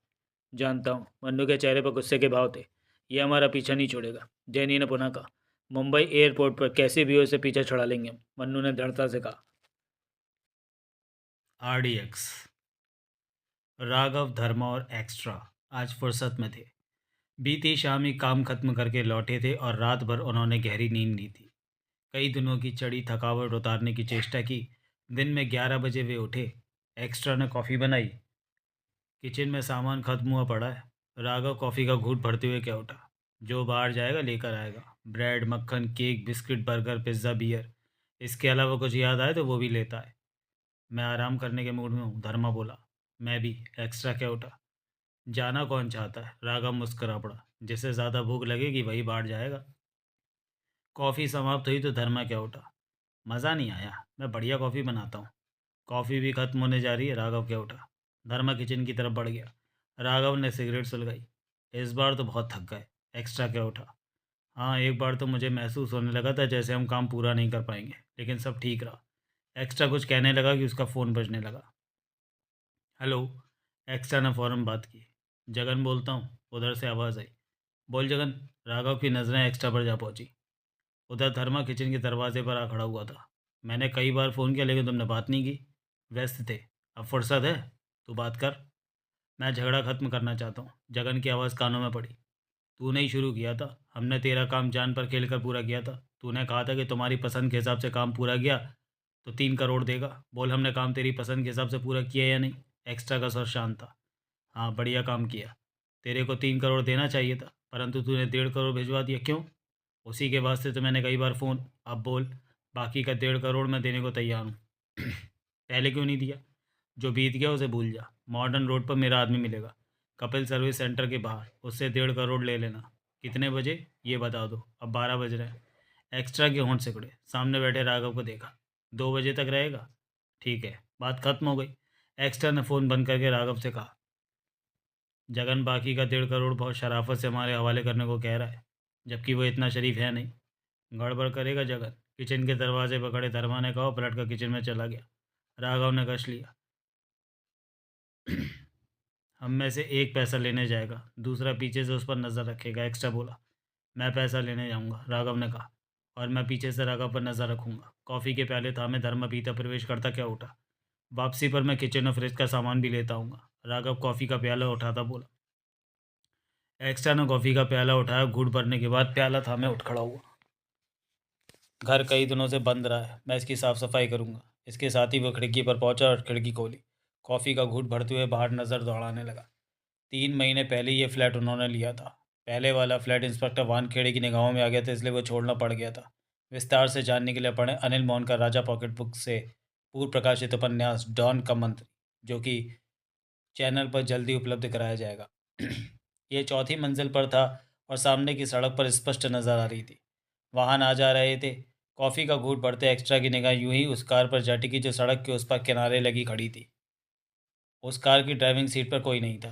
जानता हूँ। मन्नू के चेहरे पर गुस्से के भाव थे। ये हमारा पीछा नहीं छोड़ेगा, जैनी ने पुनः कहा। मुंबई एयरपोर्ट पर कैसे भी हो इसे पीछे छुड़ा लेंगे हम, मन्नू ने दृढ़ता से कहा। RDX। राघव, धर्मा और एक्स्ट्रा आज फुर्सत में थे। बीती शाम ही काम खत्म करके लौटे थे और रात भर उन्होंने गहरी नींद ली थी। कई दिनों की चढ़ी थकावट उतारने की चेष्टा की। दिन में 11 बजे वे उठे। एक्स्ट्रा ने कॉफ़ी बनाई। किचन में सामान खत्म हुआ पड़ा है। राघव कॉफ़ी का घूंट भरते हुए क्या उठा। जो बाहर जाएगा लेकर आएगा। ब्रेड, मक्खन, cake, biscuit, burger, pizza, beer. इसके अलावा कुछ याद आए तो वो भी लेता है। मैं आराम करने के मूड में हूँ, धर्मा बोला। मैं भी। एक्स्ट्रा क्या उठा। जाना कौन चाहता है? राघव मुस्करा पड़ा। जिसे ज़्यादा भूख लगेगी वही बाहर जाएगा। कॉफ़ी समाप्त हुई तो धर्मा क्या उठा। मज़ा नहीं आया, मैं बढ़िया कॉफ़ी बनाता हूँ। कॉफ़ी भी खत्म होने जा रही है, राघव क्या उठा। धर्मा किचन की तरफ बढ़ गया। राघव ने सिगरेट सुलगाई। इस बार तो बहुत थक गए। एक्स्ट्रा क्या उठा। हाँ, एक बार तो मुझे महसूस होने लगा था जैसे हम काम पूरा नहीं कर पाएंगे, लेकिन सब ठीक रहा। एक्स्ट्रा कुछ कहने लगा कि उसका फ़ोन बजने लगा। हेलो। एक्स्ट्रा ने फ़ौरन बात की। जगन बोलता हूँ। उधर से आवाज़ आई। बोल जगन। राघव की नज़रें एक्स्ट्रा पर जा पहुँची। उधर धर्मा किचन के दरवाजे पर आ खड़ा हुआ था। मैंने कई बार फ़ोन किया लेकिन तुमने बात नहीं की। व्यस्त थे। अब फुर्सत है तो बात कर। मैं झगड़ा ख़त्म करना चाहता हूँ। जगन की आवाज़ कानों में पड़ी। तूने ही शुरू किया था। हमने तेरा काम जान पर खेल कर पूरा किया था। तूने कहा था कि तुम्हारी पसंद के हिसाब से काम पूरा किया तो 3 करोड़ देगा। बोल हमने काम तेरी पसंद के हिसाब से पूरा किया या नहीं। एक्स्ट्रा का स्वर शांत था। हाँ, बढ़िया काम किया। तेरे को 3 करोड़ देना चाहिए था, परंतु तूने 1.5 करोड़ भिजवा दिया, क्यों? उसी के वास्ते तो मैंने कई बार फ़ोन। अब बोल। बाकी का 1.5 करोड़ मैं देने को तैयार हूँ। पहले क्यों नहीं दिया? जो बीत गया उसे भूल जा। मॉडर्न रोड पर मेरा आदमी मिलेगा, कपिल सर्विस सेंटर के बाहर। उससे 1.5 करोड़ ले लेना। कितने बजे ये बता दो। अब 12 बज रहे हैं। एक्स्ट्रा के होंठ सिकुड़े। सामने बैठे राघव को देखा। 2 बजे तक रहेगा? ठीक है, बात खत्म हो गई। एक्स्ट्रा ने फ़ोन बंद करके राघव से कहा। जगन बाकी का 1.5 करोड़ बहुत शराफत से हमारे हवाले करने को कह रहा है, जबकि वो इतना शरीफ है नहीं। गड़बड़ करेगा जगन। किचन के दरवाजे पर खड़े धर्मा ने कहा, पलट कर किचन में चला गया। राघव ने कश लिया। हम में से एक पैसा लेने जाएगा, दूसरा पीछे से उस पर नज़र रखेगा। एक्स्ट्रा बोला। मैं पैसा लेने जाऊंगा, राघव ने कहा, और मैं पीछे से राघव पर नज़र रखूंगा। कॉफ़ी के प्याले थामे धर्मा पीता प्रवेश करता क्या उठा। वापसी पर मैं किचन और फ्रिज का सामान भी लेता आऊँगा। राघव कॉफ़ी का प्याला उठाता बोला। एक्स्ट्रा ने कॉफ़ी का प्याला उठाया। घूंट भरने के बाद प्याला थामे उठ खड़ा हुआ। घर कई दिनों से बंद रहा है, मैं इसकी साफ़ सफाई करूंगा। इसके साथ ही वो खिड़की पर पहुंचा और खिड़की खोली। कॉफ़ी का घूंट भरते हुए बाहर नज़र दौड़ाने लगा। 3 महीने पहले ये फ्लैट उन्होंने लिया था। पहले वाला फ्लैट इंस्पेक्टर वानखेड़े की निगाहों में आ गया था, इसलिए वो छोड़ना पड़ गया था। विस्तार से जानने के लिए पढ़ें अनिल मोहन का राजा पॉकेट बुक से पूर्व प्रकाशित उपन्यास डॉन का मंत्र, जो कि चैनल पर जल्दी उपलब्ध कराया जाएगा। ये चौथी मंजिल पर था और सामने की सड़क पर स्पष्ट नज़र आ रही थी। वाहन आ जा रहे थे। कॉफ़ी का घूंट बढ़ते एक्स्ट्रा की निगाह यूं ही उस कार पर जा टिकी जो सड़क के उस पर किनारे लगी खड़ी थी। उस कार की ड्राइविंग सीट पर कोई नहीं था।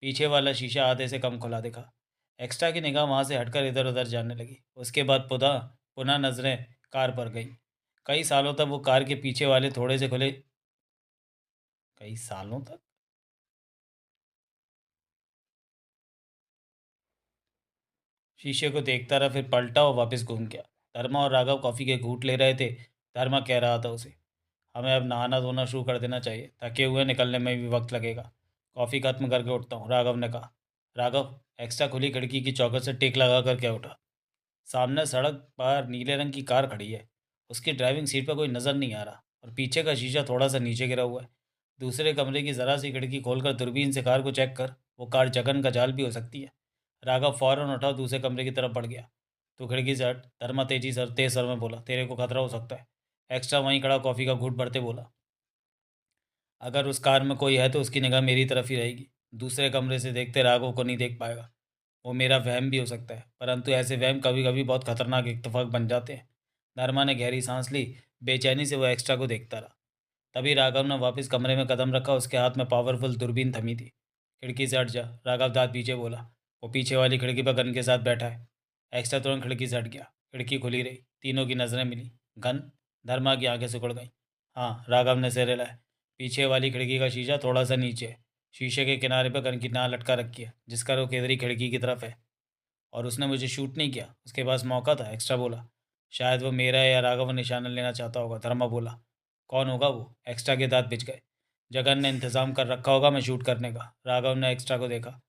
पीछे वाला शीशा आधे से कम खुला दिखा। एक्स्ट्रा की निगाह वहाँ से हटकर इधर उधर जाने लगी। उसके बाद पुनः पुनः नज़रें कार पर गईं। कई सालों तक वो कार के पीछे वाले थोड़े से खुले। कई सालों तक शीशे को देखता रहा, फिर पलटा और वापस घूम गया। धर्मा और राघव कॉफ़ी के घूंट ले रहे थे। धर्मा कह रहा था उसे, हमें अब नहाना धोना शुरू कर देना चाहिए, थके हुए निकलने में भी वक्त लगेगा। कॉफ़ी खत्म करके उठता हूँ, राघव ने कहा। राघव एक्स्ट्रा खुली खिड़की की चौखट से टेक लगा कर क्या उठा। सामने सड़क पर नीले रंग की कार खड़ी है। उसकी ड्राइविंग सीट पर कोई नज़र नहीं आ रहा और पीछे का शीशा थोड़ा सा नीचे गिरा हुआ है। दूसरे कमरे की ज़रा सी खिड़की खोलकर दूरबीन से कार को चेक कर। वो कार जगन का जाल भी हो सकती है। राघव फ़ौरन उठा, दूसरे कमरे की तरफ बढ़ गया। तो खिड़की से हट, धर्मा तेज सर में बोला, तेरे को खतरा हो सकता है। एक्स्ट्रा वहीं खड़ा कॉफ़ी का घूंट भरते बोला, अगर उस कार में कोई है तो उसकी निगाह मेरी तरफ ही रहेगी। दूसरे कमरे से देखते राघव को नहीं देख पाएगा। वो मेरा वहम भी हो सकता है, परंतु ऐसे वहम कभी कभी बहुत खतरनाक इत्तेफाक बन जाते हैं। धर्मा ने गहरी सांस ली। बेचैनी से वो एक्स्ट्रा को देखता रहा। तभी राघव ने वापस कमरे में कदम रखा। उसके हाथ में पावरफुल दूरबीन थमी थी। खिड़की से हट जा, राघव दांत पीछे बोला। वो पीछे वाली खिड़की पर गन के साथ बैठा है। एक्स्ट्रा तुरंत खिड़की से हट गया। खिड़की खुली रही। तीनों की नज़रें मिली। गन। धर्मा की आंखें सिकुड़ गईं। हाँ, राघव ने सिर हिलाया। पीछे वाली खिड़की का शीशा थोड़ा सा नीचे है। शीशे के किनारे पर गन की नाल लटका रखी है, जिसका रुख इधर ही खिड़की की तरफ है। और उसने मुझे शूट नहीं किया, उसके पास मौका था। एक्स्ट्रा बोला। शायद वो मेरा या राघव को निशाना लेना चाहता होगा, धर्मा बोला। कौन होगा वो? एक्स्ट्रा के दांत पिच गए। जगन ने इंतज़ाम कर रखा होगा मैं शूट करने का। राघव ने एक्स्ट्रा को देखा।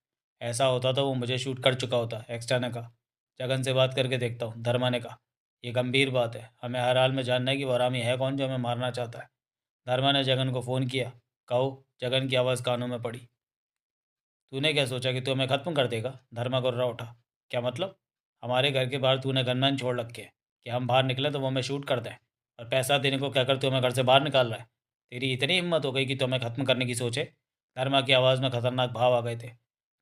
ऐसा होता तो वो मुझे शूट कर चुका होता, एक्स्ट्रा ने कहा। जगन से बात करके देखता हूँ, धर्मा ने कहा। यह गंभीर बात है, हमें हर हाल में जानना है कि वो हरामी है कौन जो हमें मारना चाहता है। धर्मा ने जगन को फ़ोन किया। कहो। जगन की आवाज़ कानों में पड़ी। तूने क्या सोचा कि तू हमें ख़त्म कर देगा? धर्मा गुर्रा उठा। क्या मतलब? हमारे घर के बाहर तूने गनमैन छोड़ रखे हैं कि हम बाहर निकले तो वो हमें शूट कर दें, और पैसा देने को क्या कर तू हमें घर से बाहर निकाल रहा है? तेरी इतनी हिम्मत हो गई कि तू हमें ख़त्म करने की सोचे? धर्मा की आवाज़ में खतरनाक भाव आ गए थे।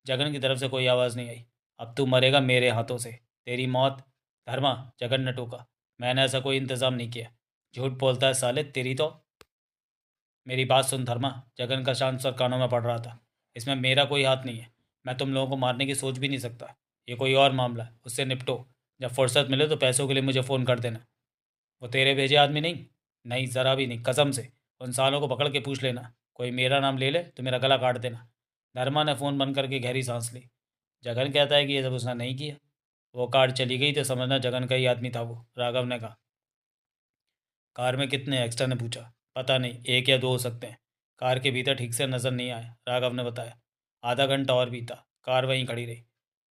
जगन की तरफ से कोई आवाज़ नहीं आई। अब तू मरेगा मेरे हाथों से। तेरी मौत धर्मा, जगन ने टोका, मैंने ऐसा कोई इंतज़ाम नहीं किया। झूठ बोलता है साले, तेरी तो। मेरी बात सुन धर्मा, जगन का शांत स्वर कानों में पड़ रहा था। इसमें मेरा कोई हाथ नहीं है। मैं तुम लोगों को मारने की सोच भी नहीं सकता। ये कोई और मामला है, उससे निपटो। जब फुर्सत मिले तो पैसों के लिए मुझे फ़ोन कर देना। वो तेरे भेजे आदमी नहीं? नहीं, ज़रा भी नहीं, कसम से। उन सालों को पकड़ के पूछ लेना। कोई मेरा नाम ले ले तो मेरा गला काट देना। धर्मा ने फ़ोन बंद करके गहरी सांस ली। जगन कहता है कि ये सब उसने नहीं किया। वो कार चली गई तो समझना जगन का ही आदमी था वो, राघव ने कहा। कार में कितने? एक्स्ट्रा ने पूछा। पता नहीं, एक या दो हो सकते हैं। कार के भीतर ठीक से नज़र नहीं आया, राघव ने बताया। आधा घंटा और बीता, कार वहीं खड़ी रही।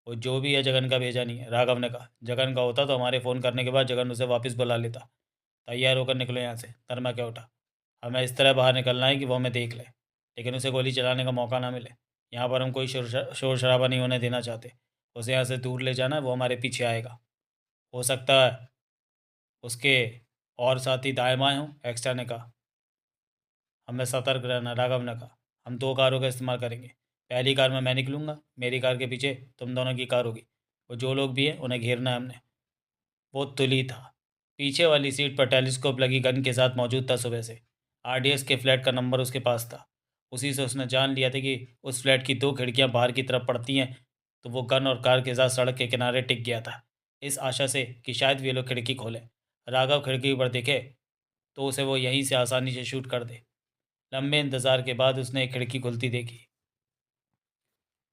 वो जो भी है जगन का भेजा नहीं है, राघव ने कहा। जगन का होता तो हमारे फ़ोन करने के बाद जगन उसे वापस बुला लेता। तैयार होकर निकलो यहाँ से, धर्मा क्या उठा। हमें इस तरह बाहर निकलना है कि वो हमें देख ले, लेकिन उसे गोली चलाने का मौका ना मिले। यहाँ पर हम कोई शोर शराबा नहीं होने देना चाहते। उसे यहाँ से दूर ले जाना है, वो हमारे पीछे आएगा। हो सकता है उसके और साथी दाएं बाएं हों, एक्स्ट्रा ने कहा। हमें सतर्क रहना, राघव ने कहा। हम दो कारों का इस्तेमाल करेंगे। पहली कार में मैं निकलूंगा, मेरी कार के पीछे तुम दोनों की कार होगी। वो जो लोग भी हैं उन्हें घेरना है हमने। वो तुली था। पीछे वाली सीट पर टेलीस्कोप लगी गन के साथ मौजूद था सुबह से। आरडीएक्स के फ्लैट का नंबर उसके पास था। उसी से उसने जान लिया था कि उस फ्लैट की दो खिड़कियां बाहर की तरफ पड़ती हैं, तो वो गन और कार के साथ सड़क के किनारे टिक गया था, इस आशा से कि शायद वे लोग खिड़की खोलें। राघव खिड़की पर दिखे तो उसे वो यहीं से आसानी से शूट कर दे। लंबे इंतजार के बाद उसने एक खिड़की खुलती देखी,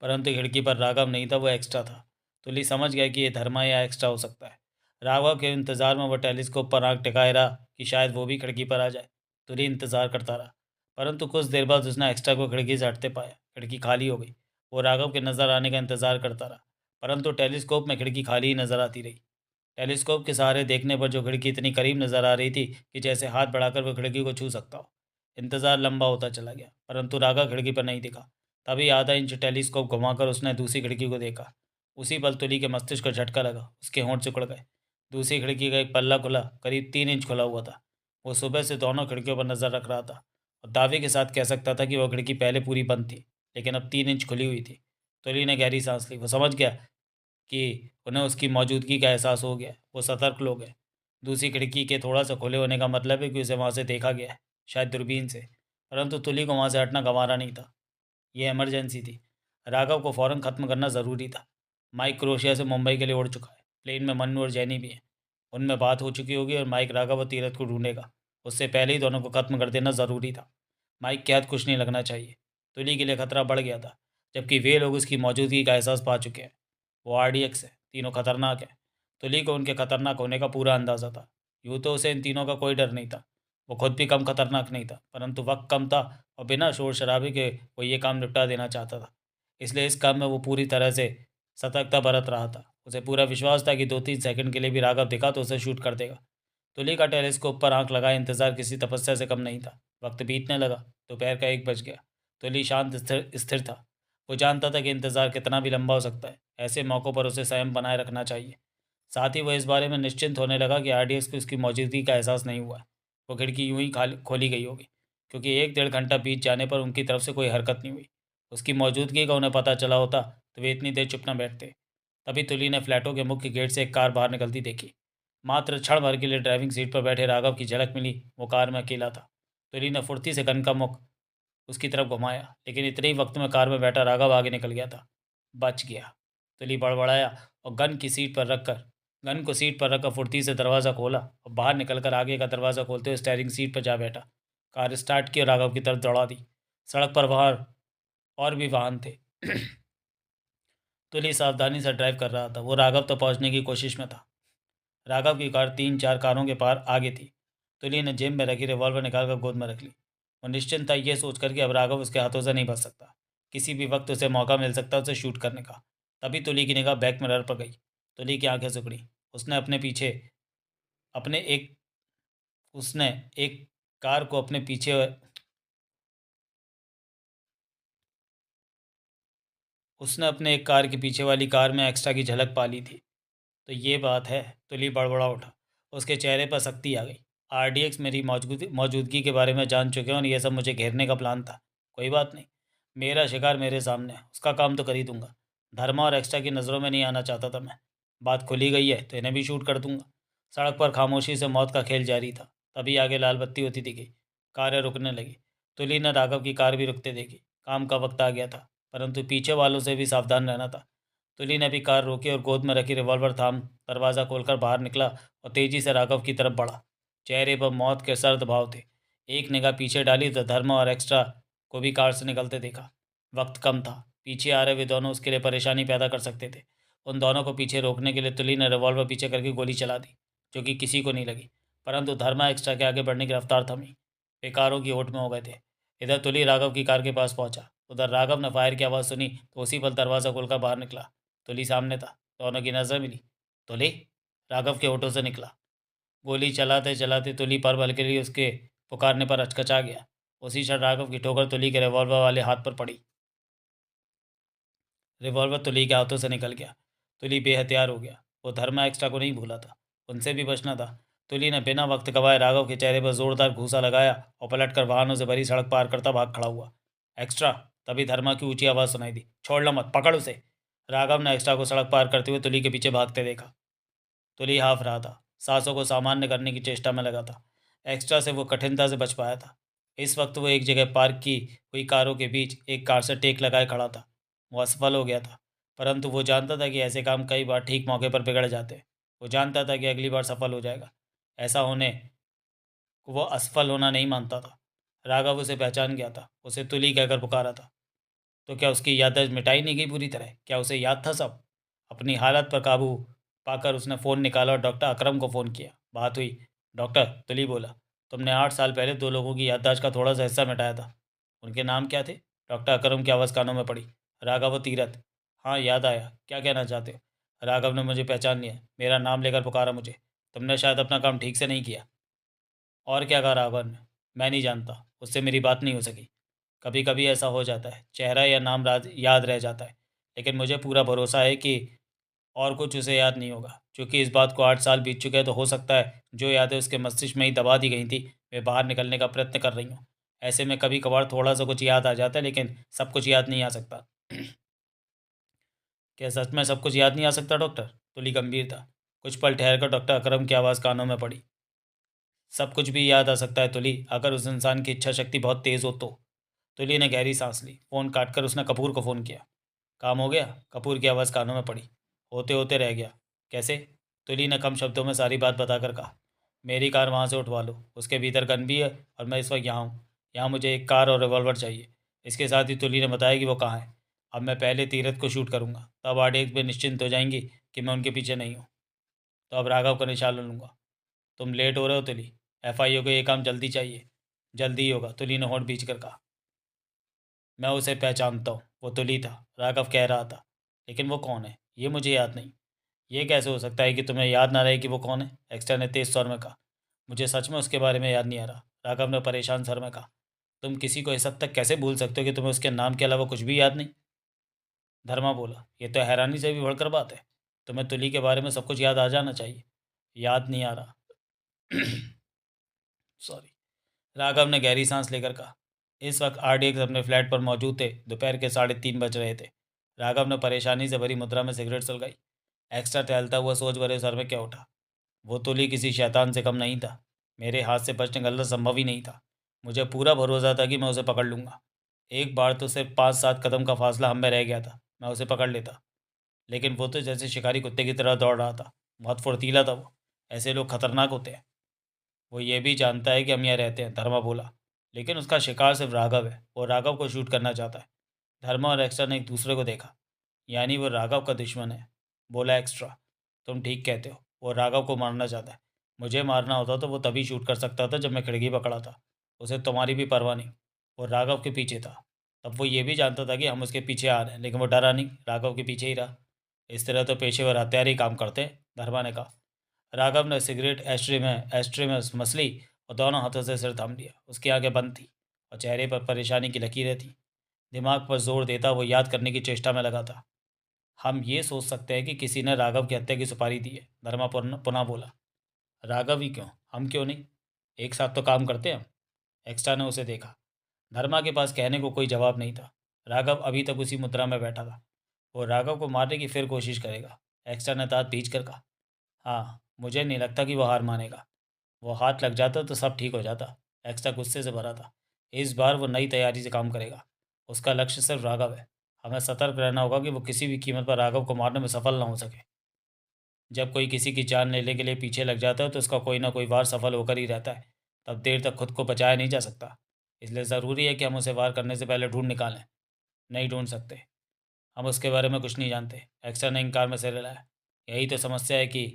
परंतु खिड़की पर राघव नहीं था, वो एक्स्ट्रा था। तुली समझ गया कि ये धर्मा या एक्स्ट्रा हो सकता है। राघव के इंतजार में वो टेलीस्कोप पर आंख टिकाए रहा कि शायद वो भी खिड़की पर आ जाए। तुली इंतजार करता रहा, परंतु कुछ देर बाद उसने एक्स्ट्रा को खिड़की से हटते पाया। खिड़की खाली हो गई। वो राघव के नज़र आने का इंतजार करता रहा, परंतु टेलीस्कोप में खिड़की खाली ही नजर आती रही। टेलीस्कोप के सहारे देखने पर जो खिड़की इतनी करीब नजर आ रही थी कि जैसे हाथ बढ़ाकर वो खिड़की को छू सकता हो। इंतजार लंबा होता चला गया, परंतु राघव खिड़की पर नहीं दिखा। तभी आधा इंच टेलीस्कोप घुमाकर उसने दूसरी खिड़की को देखा। उसी पल तुली के मस्तिष्क को झटका लगा, उसके होंठ सिकुड़ गए। दूसरी खिड़की का एक पल्ला खुला, करीब 3 इंच खुला हुआ था। वो सुबह से दोनों खिड़कियों पर नजर रख रहा था और दावे के साथ कह सकता था कि वह खिड़की पहले पूरी बंद थी, लेकिन अब 3 इंच खुली हुई थी। तुली ने गहरी सांस ली। वो समझ गया कि उन्हें उसकी मौजूदगी का एहसास हो गया। वो सतर्क लोग हैं। दूसरी खिड़की के थोड़ा सा खुले होने का मतलब है कि उसे वहाँ से देखा गया है, शायद दूरबीन से। परंतु तुली को वहाँ से हटना गंवारा नहीं था। ये इमरजेंसी थी। राघव को फ़ौरन ख़त्म करना ज़रूरी था। माइक क्रोशिया से मुंबई के लिए उड़ चुका है। प्लेन में मन्नू और जैनी भी हैं। उनमें बात हो चुकी होगी और माइक राघव और तीरथ को ढूंढेगा। उससे पहले ही दोनों को ख़त्म कर देना ज़रूरी था। माइक के हाथ कुछ नहीं लगना चाहिए। तुली के लिए खतरा बढ़ गया था, जबकि वे लोग उसकी मौजूदगी का एहसास पा चुके हैं। वो आरडीएक्स है, तीनों खतरनाक हैं। तुली को उनके खतरनाक होने का पूरा अंदाज़ा था। यूँ तो उसे इन तीनों का कोई डर नहीं था। वो खुद भी कम खतरनाक नहीं था, परंतु वक्त कम था और बिना शोर शराबे के वो ये काम निपटा देना चाहता था। इसलिए इस काम में वो पूरी तरह से सतर्कता बरत रहा था। उसे पूरा विश्वास था कि 2-3 सेकंड के लिए भी राघव दिखा तो उसे शूट कर देगा। तुली का टेलीस्कोप पर आंख लगाए इंतजार किसी तपस्या से कम नहीं था। वक्त बीतने लगा। दोपहर का 1 बज गया। तुली शांत स्थिर स्थिर था। वो जानता था कि इंतजार कितना भी लंबा हो सकता है। ऐसे मौक़ों पर उसे संयम बनाए रखना चाहिए। साथ ही वो इस बारे में निश्चिंत होने लगा कि आरडीएक्स को उसकी मौजूदगी का एहसास नहीं हुआ है। वो खिड़की यूं ही खाली खोली गई होगी, क्योंकि 1-1.5 घंटा बीत जाने पर उनकी तरफ से कोई हरकत नहीं हुई। उसकी मौजूदगी का उन्हें पता चला होता तो वे इतनी देर चुप न बैठते। तभी तुली ने फ्लैटों के मुख्य गेट से एक कार बाहर निकलती देखी। मात्र क्षण भर के लिए ड्राइविंग सीट पर बैठे राघव की झलक मिली। वो कार में अकेला था। तुली ने फुर्ती से गन का मुख उसकी तरफ घुमाया, लेकिन इतने ही वक्त में कार में बैठा राघव आगे निकल गया था। बच गया, तुली बड़बड़ाया और गन को सीट पर रखकर फुर्ती से दरवाज़ा खोला और बाहर निकलकर आगे का दरवाज़ा खोलते हुए स्टीयरिंग सीट पर जा बैठा। कार स्टार्ट की और राघव की तरफ दौड़ा दी। सड़क पर बाहर और भी वाहन थे। तुली सावधानी से ड्राइव कर रहा था। वो राघव तक पहुंचने की कोशिश में था। राघव की कार 3-4 कारों के पार आगे थी। तुली ने जेब में रखी रिवॉल्वर निकालकर गोद में रख ली। वो निश्चिंत था, ये सोचकर कि अब राघव उसके हाथों से नहीं बच सकता। किसी भी वक्त उसे मौका मिल सकता है उसे शूट करने का। तभी तुली की निगाह बैक मिरर पर गई। तुली की आंखें सिकुड़ी। उसने अपने पीछे अपने एक उसने एक कार को अपने पीछे उसने अपने एक कार के पीछे वाली कार में एक्स्ट्रा की झलक पा ली थी। तो ये बात है। तुली बड़बड़ा उठा। उसके चेहरे पर सख्ती आ गई। आरडीएक्स मेरी मौजूदगी के बारे में जान चुके हैं और ये सब मुझे घेरने का प्लान था। कोई बात नहीं, मेरा शिकार मेरे सामने है, उसका काम तो कर ही दूंगा। धर्मा और एक्स्ट्रा की नज़रों में नहीं आना चाहता था मैं। बात खुली गई है तो इन्हें भी शूट कर दूंगा। सड़क पर खामोशी से मौत का खेल जारी था। तभी आगे लाल बत्ती होती दिखी। कारें रुकने लगी। तुली ने राघव की कार भी रुकते देखी। काम का वक्त आ गया था, परंतु पीछे वालों से भी सावधान रहना था। तुली ने भी कार रोकी और गोद में रखी रिवॉल्वर थाम दरवाज़ा खोलकर बाहर निकला और तेजी से राघव की तरफ बढ़ा। चेहरे पर मौत के सर्द भाव थे। एक निगाह पीछे डाली तो धर्मा और एक्स्ट्रा को भी कार से निकलते देखा। वक्त कम था। पीछे आ रहे वे दोनों उसके लिए परेशानी पैदा कर सकते थे। उन दोनों को पीछे रोकने के लिए तुली ने रिवॉल्वर पीछे करके गोली चला दी, जो कि किसी को नहीं लगी, परंतु धर्मा एक्स्ट्रा के आगे बढ़ने की रफ्तार थमी। वे कारों की ओट में हो गए थे। इधर तुली राघव की कार के पास पहुंचा। उधर राघव ने फायर की आवाज़ सुनी तो उसी पल दरवाज़ा खोलकर बाहर निकला। तुली सामने था। दोनों की नज़र मिली। तुली, राघव के होठों से निकला। गोली चलाते चलाते तुली पर बल के लिए उसके पुकारने पर अचकचा गया। उसी क्षण राघव की ठोकर तुली के रिवॉल्वर वाले हाथ पर पड़ी। रिवॉल्वर तुली के हाथों से निकल गया। तुली बेहथियार हो गया। वो धर्मा एक्स्ट्रा को नहीं भूला था। उनसे भी बचना था। तुली ने बिना वक्त गवाए राघव के चेहरे पर जोरदार घूसा लगाया और पलटकर वाहनों से भरी सड़क पार करता भाग खड़ा हुआ। एक्स्ट्रा! तभी धर्मा की ऊंची आवाज़ सुनाई दी। छोड़ना मत, पकड़ उसे! राघव ने एक्स्ट्रा को सड़क पार करते हुए तुली के पीछे भागते देखा। तुली हाफ रहा था। सांसों को सामान्य करने की चेष्टा में लगा था। एक्स्ट्रा से वो कठिनता से बच पाया था। इस वक्त वो एक जगह पार्क की हुई कारों के बीच एक कार से टेक लगाए खड़ा था। वो असफल हो गया था, परंतु वो जानता था कि ऐसे काम कई बार ठीक मौके पर बिगड़ जाते। वो जानता था कि अगली बार सफल हो जाएगा। ऐसा होने को वो असफल होना नहीं मानता था। राघव उसे पहचान गया था। उसे तुली कहकर पुकारा था। तो क्या उसकी याददाश्त मिटाई नहीं गई पूरी तरह? क्या उसे याद था सब? अपनी हालत पर काबू पाकर उसने फ़ोन निकाला और डॉक्टर अकरम को फ़ोन किया। बात हुई। डॉक्टर, तुली बोला, तुमने 8 साल पहले 2 लोगों की याददाश्त का थोड़ा सा हिस्सा मिटाया था। उनके नाम क्या थे? डॉक्टर अकरम की आवाज़ कानों में पड़ी। राघव और तीरथ। हाँ, याद आया। क्या कहना चाहते हो? राघव ने मुझे पहचान लिया। मेरा नाम लेकर पुकारा मुझे। तुमने शायद अपना काम ठीक से नहीं किया। और क्या कहा राघव ने? मैं नहीं जानता। उससे मेरी बात नहीं हो सकी। कभी कभी ऐसा हो जाता है। चेहरा या नाम याद रह जाता है, लेकिन मुझे पूरा भरोसा है कि और कुछ उसे याद नहीं होगा। क्योंकि इस बात को 8 साल बीत चुके हैं तो हो सकता है जो यादें उसके मस्तिष्क में ही दबा दी गई थी वे बाहर निकलने का प्रयत्न कर रही हूँ। ऐसे में कभी कभार थोड़ा सा कुछ याद आ जाता है, लेकिन सब कुछ याद नहीं आ सकता। क्या सच में सब कुछ याद नहीं आ सकता डॉक्टर? तुली गंभीर था। कुछ पल ठहर कर डॉक्टर अकरम की आवाज़ कानों में पड़ी। सब कुछ भी याद आ सकता है तुली, अगर उस इंसान की इच्छा शक्ति बहुत तेज़ हो तो। तुली ने गहरी सांस ली। फ़ोन काटकर उसने कपूर को फ़ोन किया। काम हो गया? कपूर की आवाज़ कानों में पड़ी। होते होते रह गया। कैसे? तुली ने कम शब्दों में सारी बात बताकर कहा। मेरी कार वहाँ से उठवा लो। उसके भीतर गन भी है और मैं इस वक्त यहाँ हूँ। यहाँ मुझे एक कार और रिवॉल्वर चाहिए। इसके साथ ही तुली ने बताया कि वो कहाँ है। अब मैं पहले तीरथ को शूट करूँगा, तब आडेख भी निश्चिंत हो जाएंगी कि मैं उनके पीछे नहीं हूँ। तो अब राघव को निशान लूँगा। तुम लेट हो रहे हो तुली। एफआईओ को ये काम जल्दी चाहिए। जल्दी ही होगा, तुली ने होंठ भींच कर कहा। मैं उसे पहचानता हूँ। वो तुली था, राघव कह रहा था। लेकिन वो कौन है ये मुझे याद नहीं। ये कैसे हो सकता है कि तुम्हें याद ना रहे कि वो कौन है? एक्स्ट्रा ने तेज स्वर में कहा। मुझे सच में उसके बारे में याद नहीं आ रहा, राघव ने परेशान स्वर में कहा। तुम किसी को इस हद तक कैसे भूल सकते हो कि तुम्हें उसके नाम के अलावा कुछ भी याद नहीं? धर्मा बोला। ये तो हैरानी से भी बढ़कर बात है। तुम्हें तुली के बारे में सब कुछ याद आ जाना चाहिए। याद नहीं आ रहा। सॉरी, राघव ने गहरी सांस लेकर कहा। इस वक्त आरडीएक्स अपने फ्लैट पर मौजूद थे। दोपहर के 3:30 बज रहे थे। राघव ने परेशानी से भरी मुद्रा में सिगरेट सुलगाई। एक्स्ट्रा टहलता हुआ सोच भरे सर में क्या उठा। वो तुली किसी शैतान से कम नहीं था। मेरे हाथ से बच निकलना संभव ही नहीं था। मुझे पूरा भरोसा था कि मैं उसे पकड़ लूँगा। एक बार तो सिर्फ 5-7 कदम का फासला हम में रह गया था, मैं उसे पकड़ लेता। लेकिन वो तो जैसे शिकारी कुत्ते की तरह दौड़ रहा था। बहुत फुर्तीला था वो। ऐसे लोग खतरनाक होते हैं। वो ये भी जानता है कि हम यहाँ रहते हैं, धर्मा बोला। लेकिन उसका शिकार सिर्फ राघव है। वो राघव को शूट करना चाहता है। धर्मा और एक्स्ट्रा ने एक दूसरे को देखा। यानी वो राघव का दुश्मन है, बोला एक्स्ट्रा। तुम ठीक कहते हो, वो राघव को मारना चाहता है। मुझे मारना होता तो वो तभी शूट कर सकता था जब मैं खिड़की पकड़ा था। उसे तुम्हारी भी परवाह नहीं। वो राघव के पीछे था। तब वो ये भी जानता था कि हम उसके पीछे आ रहे हैं, लेकिन वो डरा नहीं, राघव के पीछे ही रहा। इस तरह तो पेशेवर हत्यारे ही काम करते हैं, धर्मा ने कहा। राघव ने सिगरेट एस्ट्रे में मसली और दोनों हाथों से सिर थाम लिया। उसकी आंखें बंद थी और चेहरे पर परेशानी की लकीरें थीं। दिमाग पर जोर देता वो याद करने की चेष्टा में लगा था। हम ये सोच सकते हैं कि किसी ने राघव की हत्या की सुपारी दी है, धर्मा पुनः बोला। राघव ही क्यों, हम क्यों नहीं? एक साथ तो काम करते हैं हम। एक्स्ट्रा ने उसे देखा। धर्मा के पास कहने को कोई जवाब नहीं था। राघव अभी तक उसी मुद्रा में बैठा था। वो राघव को मारने की फिर कोशिश करेगा। एक्स्ट्रा ने दांत भींच कर कहा। हाँ, मुझे नहीं लगता कि वो हार मानेगा। वो हाथ लग जाता तो सब ठीक हो जाता। एक्स्ट्रा गुस्से से भरा था। इस बार वो नई तैयारी से काम करेगा। उसका लक्ष्य सिर्फ राघव है। हमें सतर्क रहना होगा कि वो किसी भी कीमत पर राघव को मारने में सफल ना हो सके। जब कोई किसी की जान लेने के लिए पीछे लग जाता है तो उसका कोई ना कोई वार सफल होकर ही रहता है। तब देर तक खुद को बचाया नहीं जा सकता। इसलिए ज़रूरी है कि हम उसे वार करने से पहले ढूंढ निकालें। नहीं ढूंढ सकते। हम उसके बारे में कुछ नहीं जानते। एक्स्ट्रा ने इनकार में सिर हिलाया। यही तो समस्या है कि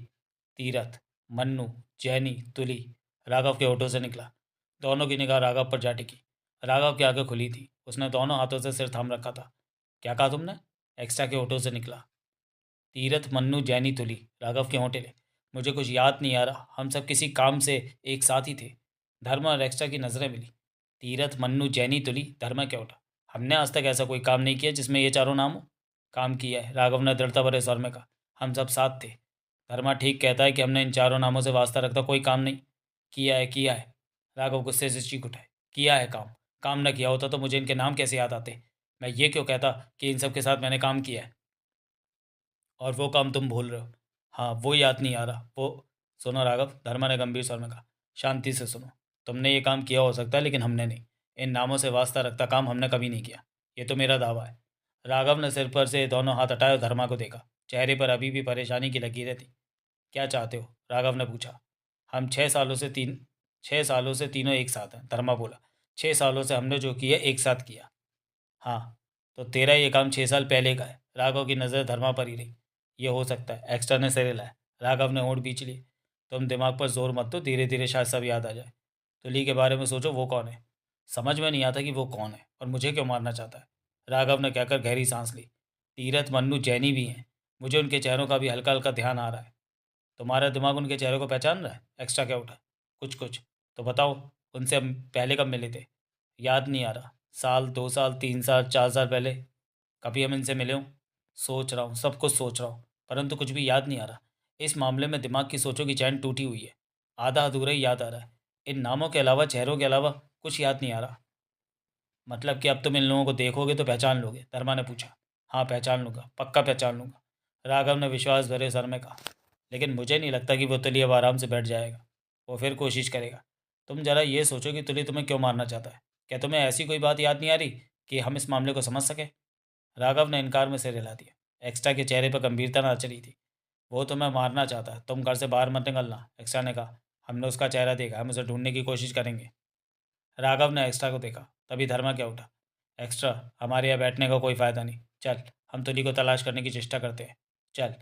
तीरथ, मन्नू, जैनी, तुली राघव के होठों से निकला। दोनों की निगाह राघव पर जा टिकी। राघव की आंखें खुली थी। उसने दोनों हाथों से सिर थाम रखा था। क्या कहा तुमने? एक्स्ट्रा के होठों से निकला। तीरथ, मन्नू, जैनी, तुली राघव के होंठे ले। मुझे कुछ याद नहीं आ रहा। हम सब किसी काम से एक साथ ही थे। धर्मा और एक्स्ट्रा की नज़रें मिली। तीरथ, मन्नू, जैनी, तुली। धर्मा क्या उठा। हमने आज तक ऐसा कोई काम नहीं किया जिसमें ये चारों नाम हो। काम किया है, राघव ने दृढ़ता भरे स्वर में कहा। हम सब साथ थे। धर्मा ठीक कहता है कि हमने इन चारों नामों से वास्ता रखता कोई काम नहीं किया है। किया है। राघव गुस्से से चीख उठाए। किया है काम। काम न किया होता तो मुझे इनके नाम कैसे याद आते? मैं ये क्यों कहता कि इन सब के साथ मैंने काम किया है? और वो काम तुम भूल रहे हो। हाँ, वो याद नहीं आ रहा। वो सुनो राघव, धर्मा ने गंभीर स्वर में कहा। शांति से सुनो। तुमने ये काम किया हो सकता है लेकिन हमने नहीं। इन नामों से वास्ता रखता काम हमने कभी नहीं किया। ये तो मेरा दावा है। राघव ने सिर पर से दोनों हाथ हटाए और धर्मा को देखा। चेहरे पर अभी भी परेशानी की लकीरें थी। क्या चाहते हो? राघव ने पूछा। हम 6 सालों से तीनों एक साथ हैं, धर्मा बोला। 6 सालों से हमने जो किया एक साथ किया। हाँ, तो तेरा ये काम 6 साल पहले का है। राघव की नज़र धर्मा पर ही रही। ये हो सकता है। एक्स्ट्रा ने सिर हिलाया। राघव ने होंठ बीच लिए। तुम दिमाग पर जोर मत दो, धीरे धीरे शायद सब याद आ जाए। तुली के बारे में सोचो, वो कौन है? समझ में नहीं आता कि वो कौन है और मुझे क्यों मारना चाहता है। राघव ने कहकर गहरी सांस ली। तीरथ, मन्नू, जैनी भी हैं। मुझे उनके चेहरों का भी हल्का हल्का ध्यान आ रहा है। तुम्हारा दिमाग उनके चेहरों को पहचान रहा है? एक्स्ट्रा क्या उठा। कुछ कुछ। तो बताओ, उनसे हम पहले कब मिले थे? याद नहीं आ रहा। साल, 2 साल, 3 साल, 4 साल पहले कभी हम इनसे मिले हों? सोच रहा हूँ, सब कुछ सोच रहा हूँ, परंतु कुछ भी याद नहीं आ रहा। इस मामले में दिमाग की सोचों की चैन टूटी हुई है। आधा अधूरा ही याद आ रहा है। इन नामों के अलावा, चेहरों के अलावा कुछ याद नहीं आ रहा। मतलब कि अब तुम इन लोगों को देखोगे तो पहचान लोगे? धर्मा ने पूछा। हाँ, पहचान लूँगा, पक्का पहचान लूँगा। राघव ने विश्वास भरे सर में कहा। लेकिन मुझे नहीं लगता कि वो तुली अब आराम से बैठ जाएगा। वो फिर कोशिश करेगा। तुम जरा ये सोचो कि तुली तुम्हें क्यों मारना चाहता है। क्या तुम्हें ऐसी कोई बात याद नहीं आ रही कि हम इस मामले को समझ सकें? राघव ने इनकार में सिर हिला दिया। एक्स्ट्रा के चेहरे पर गंभीरता नाच रही थी। वो तुम्हें मारना चाहता है, तुम घर से बाहर मत निकलना, एक्स्ट्रा ने कहा। हमने उसका चेहरा देखा, हम उसे ढूंढने की कोशिश करेंगे। राघव ने एक्स्ट्रा को देखा। तभी धर्मा क्या उठा। एक्स्ट्रा, हमारे यहाँ बैठने का कोई फ़ायदा नहीं। चल, हम तुली को तलाश करने की चेष्टा करते हैं। चल।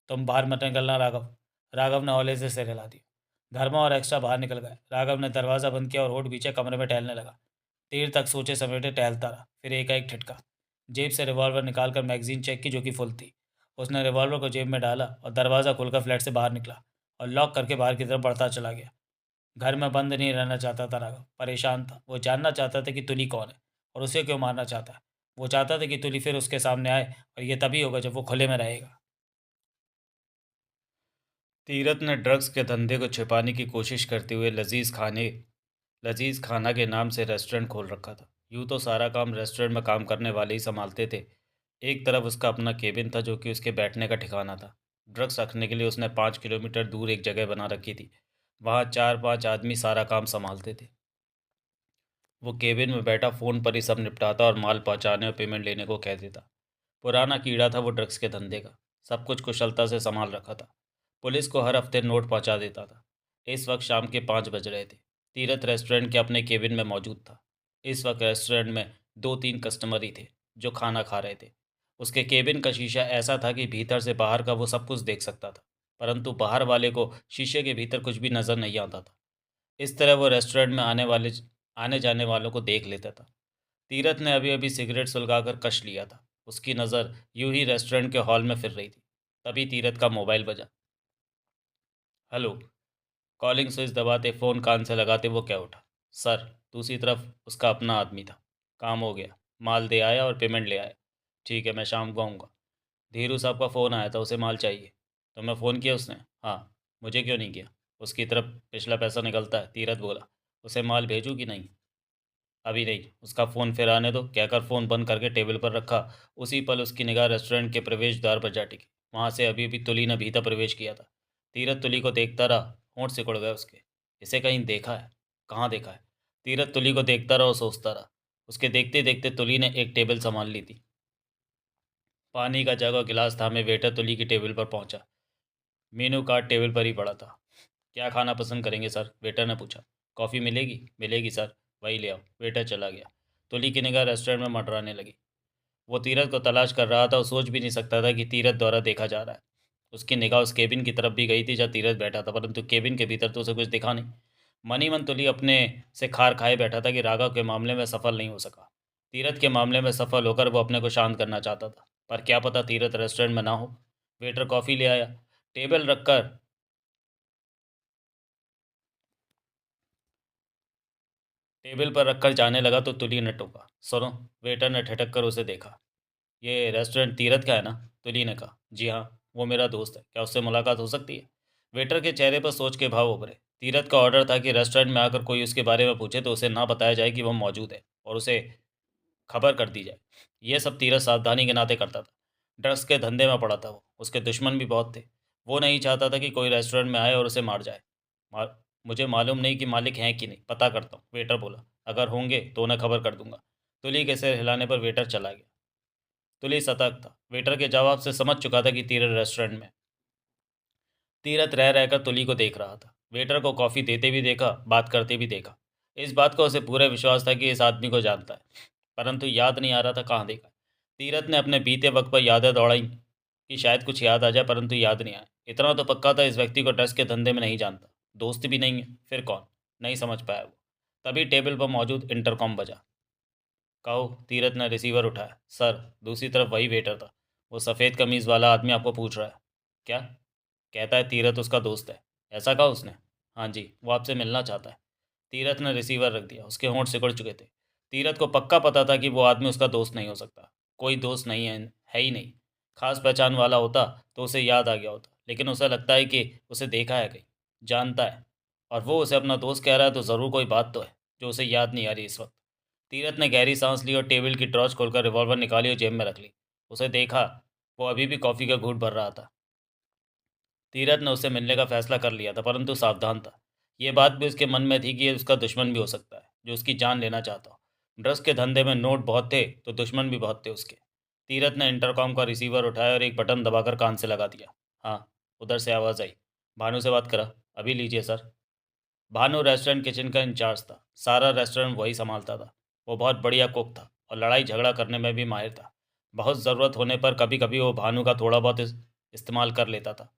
तुम बाहर मत निकलना राघव। राघव ने हौले से सिर हिला दिया। धर्मा और एक्स्ट्रा बाहर निकल गए। राघव ने दरवाज़ा बंद किया और होठ पीछे कमरे में टहलने लगा। देर तक सोचे समेटे टहलता रहा। फिर एकाएक ठिठका। जेब से रिवॉल्वर निकालकर मैगजीन चेक की, जो कि फुल थी। उसने रिवॉल्वर को जेब में डाला और दरवाज़ा खोलकर फ्लैट से बाहर निकला और लॉक करके बाहर की तरफ बढ़ता चला गया। घर में बंद नहीं रहना चाहता था राघव। परेशान था। वो जानना चाहता था कि तुली कौन है और उसे क्यों मारना चाहता है। वो चाहता था कि तुली फिर उसके सामने आए और ये तभी होगा जब वो खुले में रहेगा। तीरथ ने ड्रग्स के धंधे को छिपाने की कोशिश करते हुए लजीज खाना के नाम से रेस्टोरेंट खोल रखा था। यूँ तो सारा काम रेस्टोरेंट में काम करने वाले ही संभालते थे। एक तरफ उसका अपना केबिन था, जो कि उसके बैठने का ठिकाना था। ड्रग्स रखने के लिए उसने 5 किलोमीटर दूर एक जगह बना रखी थी। वहाँ 4-5 आदमी सारा काम संभालते थे। वो केबिन में बैठा फ़ोन पर ही सब निपटाता और माल पहुँचाने और पेमेंट लेने को कह देता। पुराना कीड़ा था वो ड्रग्स के धंधे का। सब कुछ कुशलता से संभाल रखा था। पुलिस को हर हफ्ते नोट पहुंचा देता था। इस वक्त शाम के 5 बज रहे थे। तीरथ रेस्टोरेंट के अपने केबिन में मौजूद था। इस वक्त रेस्टोरेंट में 2-3 कस्टमर ही थे जो खाना खा रहे थे। उसके केबिन का शीशा ऐसा था कि भीतर से बाहर का वो सब कुछ देख सकता था, परंतु बाहर वाले को शीशे के भीतर कुछ भी नज़र नहीं आता था। इस तरह वो रेस्टोरेंट में आने जाने वालों को देख लेता था। तीरथ ने अभी अभी सिगरेट सुलगाकर कश लिया था। उसकी नज़र यूं ही रेस्टोरेंट के हॉल में फिर रही थी। तभी तीरथ का मोबाइल बजा। हेलो। कॉलिंग स्विच दबाते, फ़ोन कान से लगाते वो क्या उठा। सर। दूसरी तरफ उसका अपना आदमी था। काम हो गया। माल दे आया और पेमेंट ले आया। ठीक है, मैं शाम को आऊँगा। धीरू साहब का फ़ोन आया था, उसे माल चाहिए। तो मैं फ़ोन किया उसने? हाँ। मुझे क्यों नहीं किया? उसकी तरफ पिछला पैसा निकलता है, तीरथ बोला। उसे माल भेजूँ कि नहीं? अभी नहीं, उसका फ़ोन फिर आने दो, कहकर फ़ोन बंद करके टेबल पर रखा। उसी पल उसकी निगाह रेस्टोरेंट के प्रवेश द्वार पर जा टिकी। वहाँ से अभी अभी तुली ने भीतर प्रवेश किया था। तीरथ तुली को देखता रहा, होंठ सिकुड़ गए उसके। इसे कहीं देखा है? कहाँ देखा है? तीरथ तुली को देखता रहा और सोचता रहा। उसके देखते देखते तुली ने एक टेबल संभाल ली थी। पानी का जग और गिलास थामे वेटर तुली की टेबल पर पहुंचा। मेनू कार्ड टेबल पर ही पड़ा था। क्या खाना पसंद करेंगे सर? वेटर ने पूछा। कॉफ़ी मिलेगी? मिलेगी सर। वही ले आओ। वेटर चला गया। तुली की निगाह रेस्टोरेंट में मंडराने लगी। वो तीरथ को तलाश कर रहा था और सोच भी नहीं सकता था कि तीरथ द्वारा देखा जा रहा है। उसकी निगाह उस केबिन की तरफ भी गई थी जहाँ तीरथ बैठा था, परंतु केबिन के भीतर तो उसे कुछ दिखा नहीं। मन ही मन तुली अपने से खार खाए बैठा था कि राघव के मामले में सफल नहीं हो सका। तीरथ के मामले में सफल होकर वो अपने को शांत करना चाहता था, पर क्या पता तीरथ रेस्टोरेंट में ना हो। वेटर कॉफ़ी ले आया। टेबल रखकर टेबल पर रखकर जाने लगा तो तुली ने टोका। सुनो। वेटर ने ठटक कर उसे देखा। ये रेस्टोरेंट तीरथ का है ना? तुली ने कहा। जी हाँ, वो मेरा दोस्त है। क्या उससे मुलाकात हो सकती है? वेटर के चेहरे पर सोच के भाव उभरे। तीरथ का ऑर्डर था कि रेस्टोरेंट में आकर कोई उसके बारे में पूछे तो उसे ना बताया जाए कि वह मौजूद है और उसे खबर कर दी जाए। ये सब तीरथ सावधानी के नाते करता था। ड्रग्स के धंधे में पड़ा था वो। उसके दुश्मन भी बहुत थे। वो नहीं चाहता था कि कोई रेस्टोरेंट में आए और उसे मार जाए। मुझे मालूम नहीं कि मालिक हैं कि नहीं, पता करता हूँ, वेटर बोला। अगर होंगे तो उन्हें खबर कर दूंगा। तुली के सिर हिलाने पर वेटर चला गया। तुली सतर्क था। वेटर के जवाब से समझ चुका था कि तीरथ रेस्टोरेंट में। तीरथ रह रहकर तुली को देख रहा था। वेटर को कॉफ़ी देते भी देखा, बात करते भी देखा। इस बात का उसे पूरा विश्वास था कि इस आदमी को जानता है, परंतु याद नहीं आ रहा था कहाँ देखा। तीरथ ने अपने बीते वक्त पर यादें दौड़ाई कि शायद कुछ याद आ जाए, परंतु याद नहीं आया। इतना तो पक्का था इस व्यक्ति को ड्रग्स के धंधे में नहीं जानता। दोस्त भी नहीं है, फिर कौन? नहीं समझ पाया वो। तभी टेबल पर मौजूद इंटरकॉम बजा। कहो। तीरथ ने रिसीवर उठाया। सर। दूसरी तरफ वही वेटर था। वो सफ़ेद कमीज़ वाला आदमी आपको पूछ रहा है। क्या? कहता है तीरथ उसका दोस्त है। ऐसा कहा उसने? हाँ जी, वो आपसे मिलना चाहता है। तीरथ ने रिसीवर रख दिया। उसके होंठ सिकुड़ चुके थे। तीरथ को पक्का पता था कि वो आदमी उसका दोस्त नहीं हो सकता। कोई दोस्त नहीं है ही नहीं। खास पहचान वाला होता तो उसे याद आ गया होता, लेकिन उसे लगता है कि उसे देखा है कहीं, जानता है, और वो उसे अपना दोस्त कह रहा है तो ज़रूर कोई बात तो है जो उसे याद नहीं आ रही इस वक्त। तीरथ ने गहरी सांस ली और टेबल की टॉर्च खोलकर रिवॉल्वर निकाली और जेब में रख ली। उसे देखा, वो अभी भी कॉफ़ी का घूंट भर रहा था। तीरथ ने उससे मिलने का फैसला कर लिया था, परंतु सावधान था। ये बात भी उसके मन में थी कि ये उसका दुश्मन भी हो सकता है, जो उसकी जान लेना चाहता हो। ड्रग्स के धंधे में नोट बहुत थे तो दुश्मन भी बहुत थे उसके। तीरथ ने इंटरकॉम का रिसीवर उठाया और एक बटन दबाकर कान से लगा दिया। हाँ। उधर से आवाज़ आई। भानु से बात करा। अभी लीजिए सर। भानु रेस्टोरेंट किचन का इंचार्ज था। सारा रेस्टोरेंट वही संभालता था। वो बहुत बढ़िया कुक था और लड़ाई झगड़ा करने में भी माहिर था। बहुत ज़रूरत होने पर कभी कभी वो भानु का थोड़ा बहुत इस्तेमाल कर लेता था।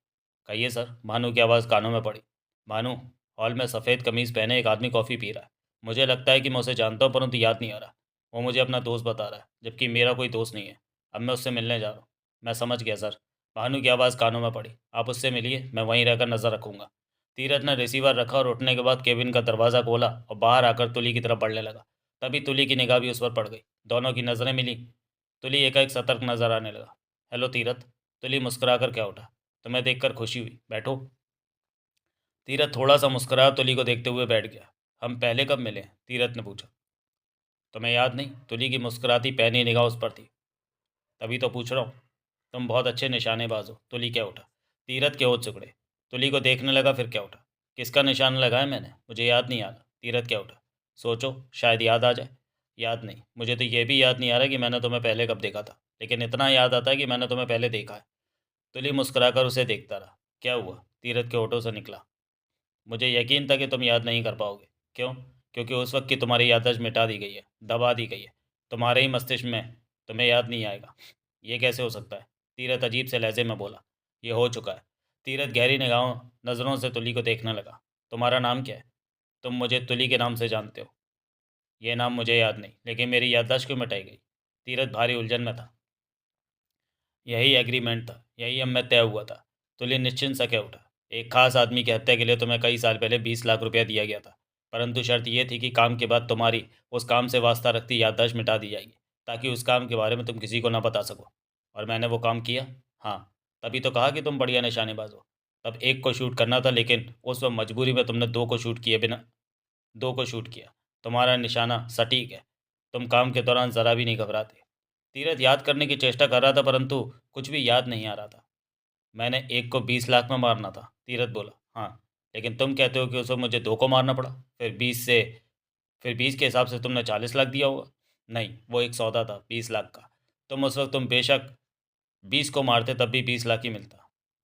कहिए सर। भानु की आवाज़ कानों में पड़ी। भानु। हॉल में सफ़ेद कमीज़ पहने एक आदमी कॉफ़ी पी रहा है। मुझे लगता है कि मैं उसे जानता हूँ, परंतु याद नहीं आ रहा। वो मुझे अपना दोस्त बता रहा है, जबकि मेरा कोई दोस्त नहीं है। अब मैं उससे मिलने जा रहा हूँ। मैं समझ गया सर। भानु की आवाज़ कानों में पड़ी। आप उससे मिलिए, मैं वहीं रहकर नज़र रखूँगा। तीरथ ने रिसीवर रखा और उठने के बाद केबिन का दरवाज़ा खोला और बाहर आकर तुली की तरफ बढ़ने लगा। तभी तुली की निगाह भी उस पर पड़ गई। दोनों की नज़रें मिली। तुली एकाएक सतर्क नजर आने लगा। हेलो तीरथ। तुली मुस्कुराकर क्या उठा। तुम्हें देखकर खुशी हुई, बैठो। तीरथ थोड़ा सा मुस्कुराया, तुली को देखते हुए बैठ गया। हम पहले कब मिले? तीरथ ने पूछा। तुम्हें याद नहीं? तुली की मुस्कुराती पैनी निगाह उस पर थी। तभी तो पूछ रहा हूँ। तुम बहुत अच्छे निशानेबाज हो। तुली क्या उठा। तीरथ के होठ सिकुड़े। तुली को देखने लगा, फिर क्या उठा। किसका निशान लगाया मैंने? मुझे याद नहीं आ रहा। तीरथ क्या उठा। सोचो, शायद याद आ जाए। याद नहीं। मुझे तो ये भी याद नहीं आ रहा कि मैंने तुम्हें पहले कब देखा था, लेकिन इतना याद आता है कि मैंने तुम्हें पहले देखा है। तुली मुस्कुराकर उसे देखता रहा। क्या हुआ? तीरथ के होठों से निकला। मुझे यकीन था कि तुम याद नहीं कर पाओगे। क्यों? क्योंकि उस वक्त की तुम्हारी याददाश्त मिटा दी गई है, दबा दी गई है। तुम्हारे ही मस्तिष्क में। तुम्हें याद नहीं आएगा। ये कैसे हो सकता है? तीरथ अजीब से लहजे में बोला। ये हो चुका है। तीरथ गहरी निगाहों नज़रों से तुली को देखने लगा। तुम्हारा नाम क्या है? तुम मुझे तुली के नाम से जानते हो। ये नाम मुझे याद नहीं, लेकिन मेरी याददाश्त क्यों मिटाई गई? तीरथ भारी उलझन में था। यही एग्रीमेंट था, यही हम में तय हुआ था। तुली निश्चिंत सा कह उठा। एक खास आदमी की हत्या के लिए तुम्हें कई साल पहले 20 लाख रुपया दिया गया था, परंतु शर्त यह थी कि काम के बाद तुम्हारी उस काम से वास्ता रखती याददाश्त मिटा दी जाएगी, ताकि उस काम के बारे में तुम किसी को ना बता सको। और मैंने वो काम किया। हाँ। तभी तो कहा कि तुम बढ़िया निशानेबाज हो। तब एक को शूट करना था, लेकिन उस वक्त मजबूरी में तुमने दो को शूट किया। तुम्हारा निशाना सटीक है। तुम काम के दौरान ज़रा भी नहीं घबराते। तीरथ याद करने की चेष्टा कर रहा था, परंतु कुछ भी याद नहीं आ रहा था। मैंने एक को 20 लाख में मारना था, तीरथ बोला। हाँ, लेकिन तुम कहते हो कि उसे मुझे 2 को मारना पड़ा। फिर 20 के हिसाब से तुमने 40 लाख दिया होगा। नहीं, वो एक सौदा था 20 लाख का। तुम बेशक 20 को मारते तब भी 20 लाख ही मिलता।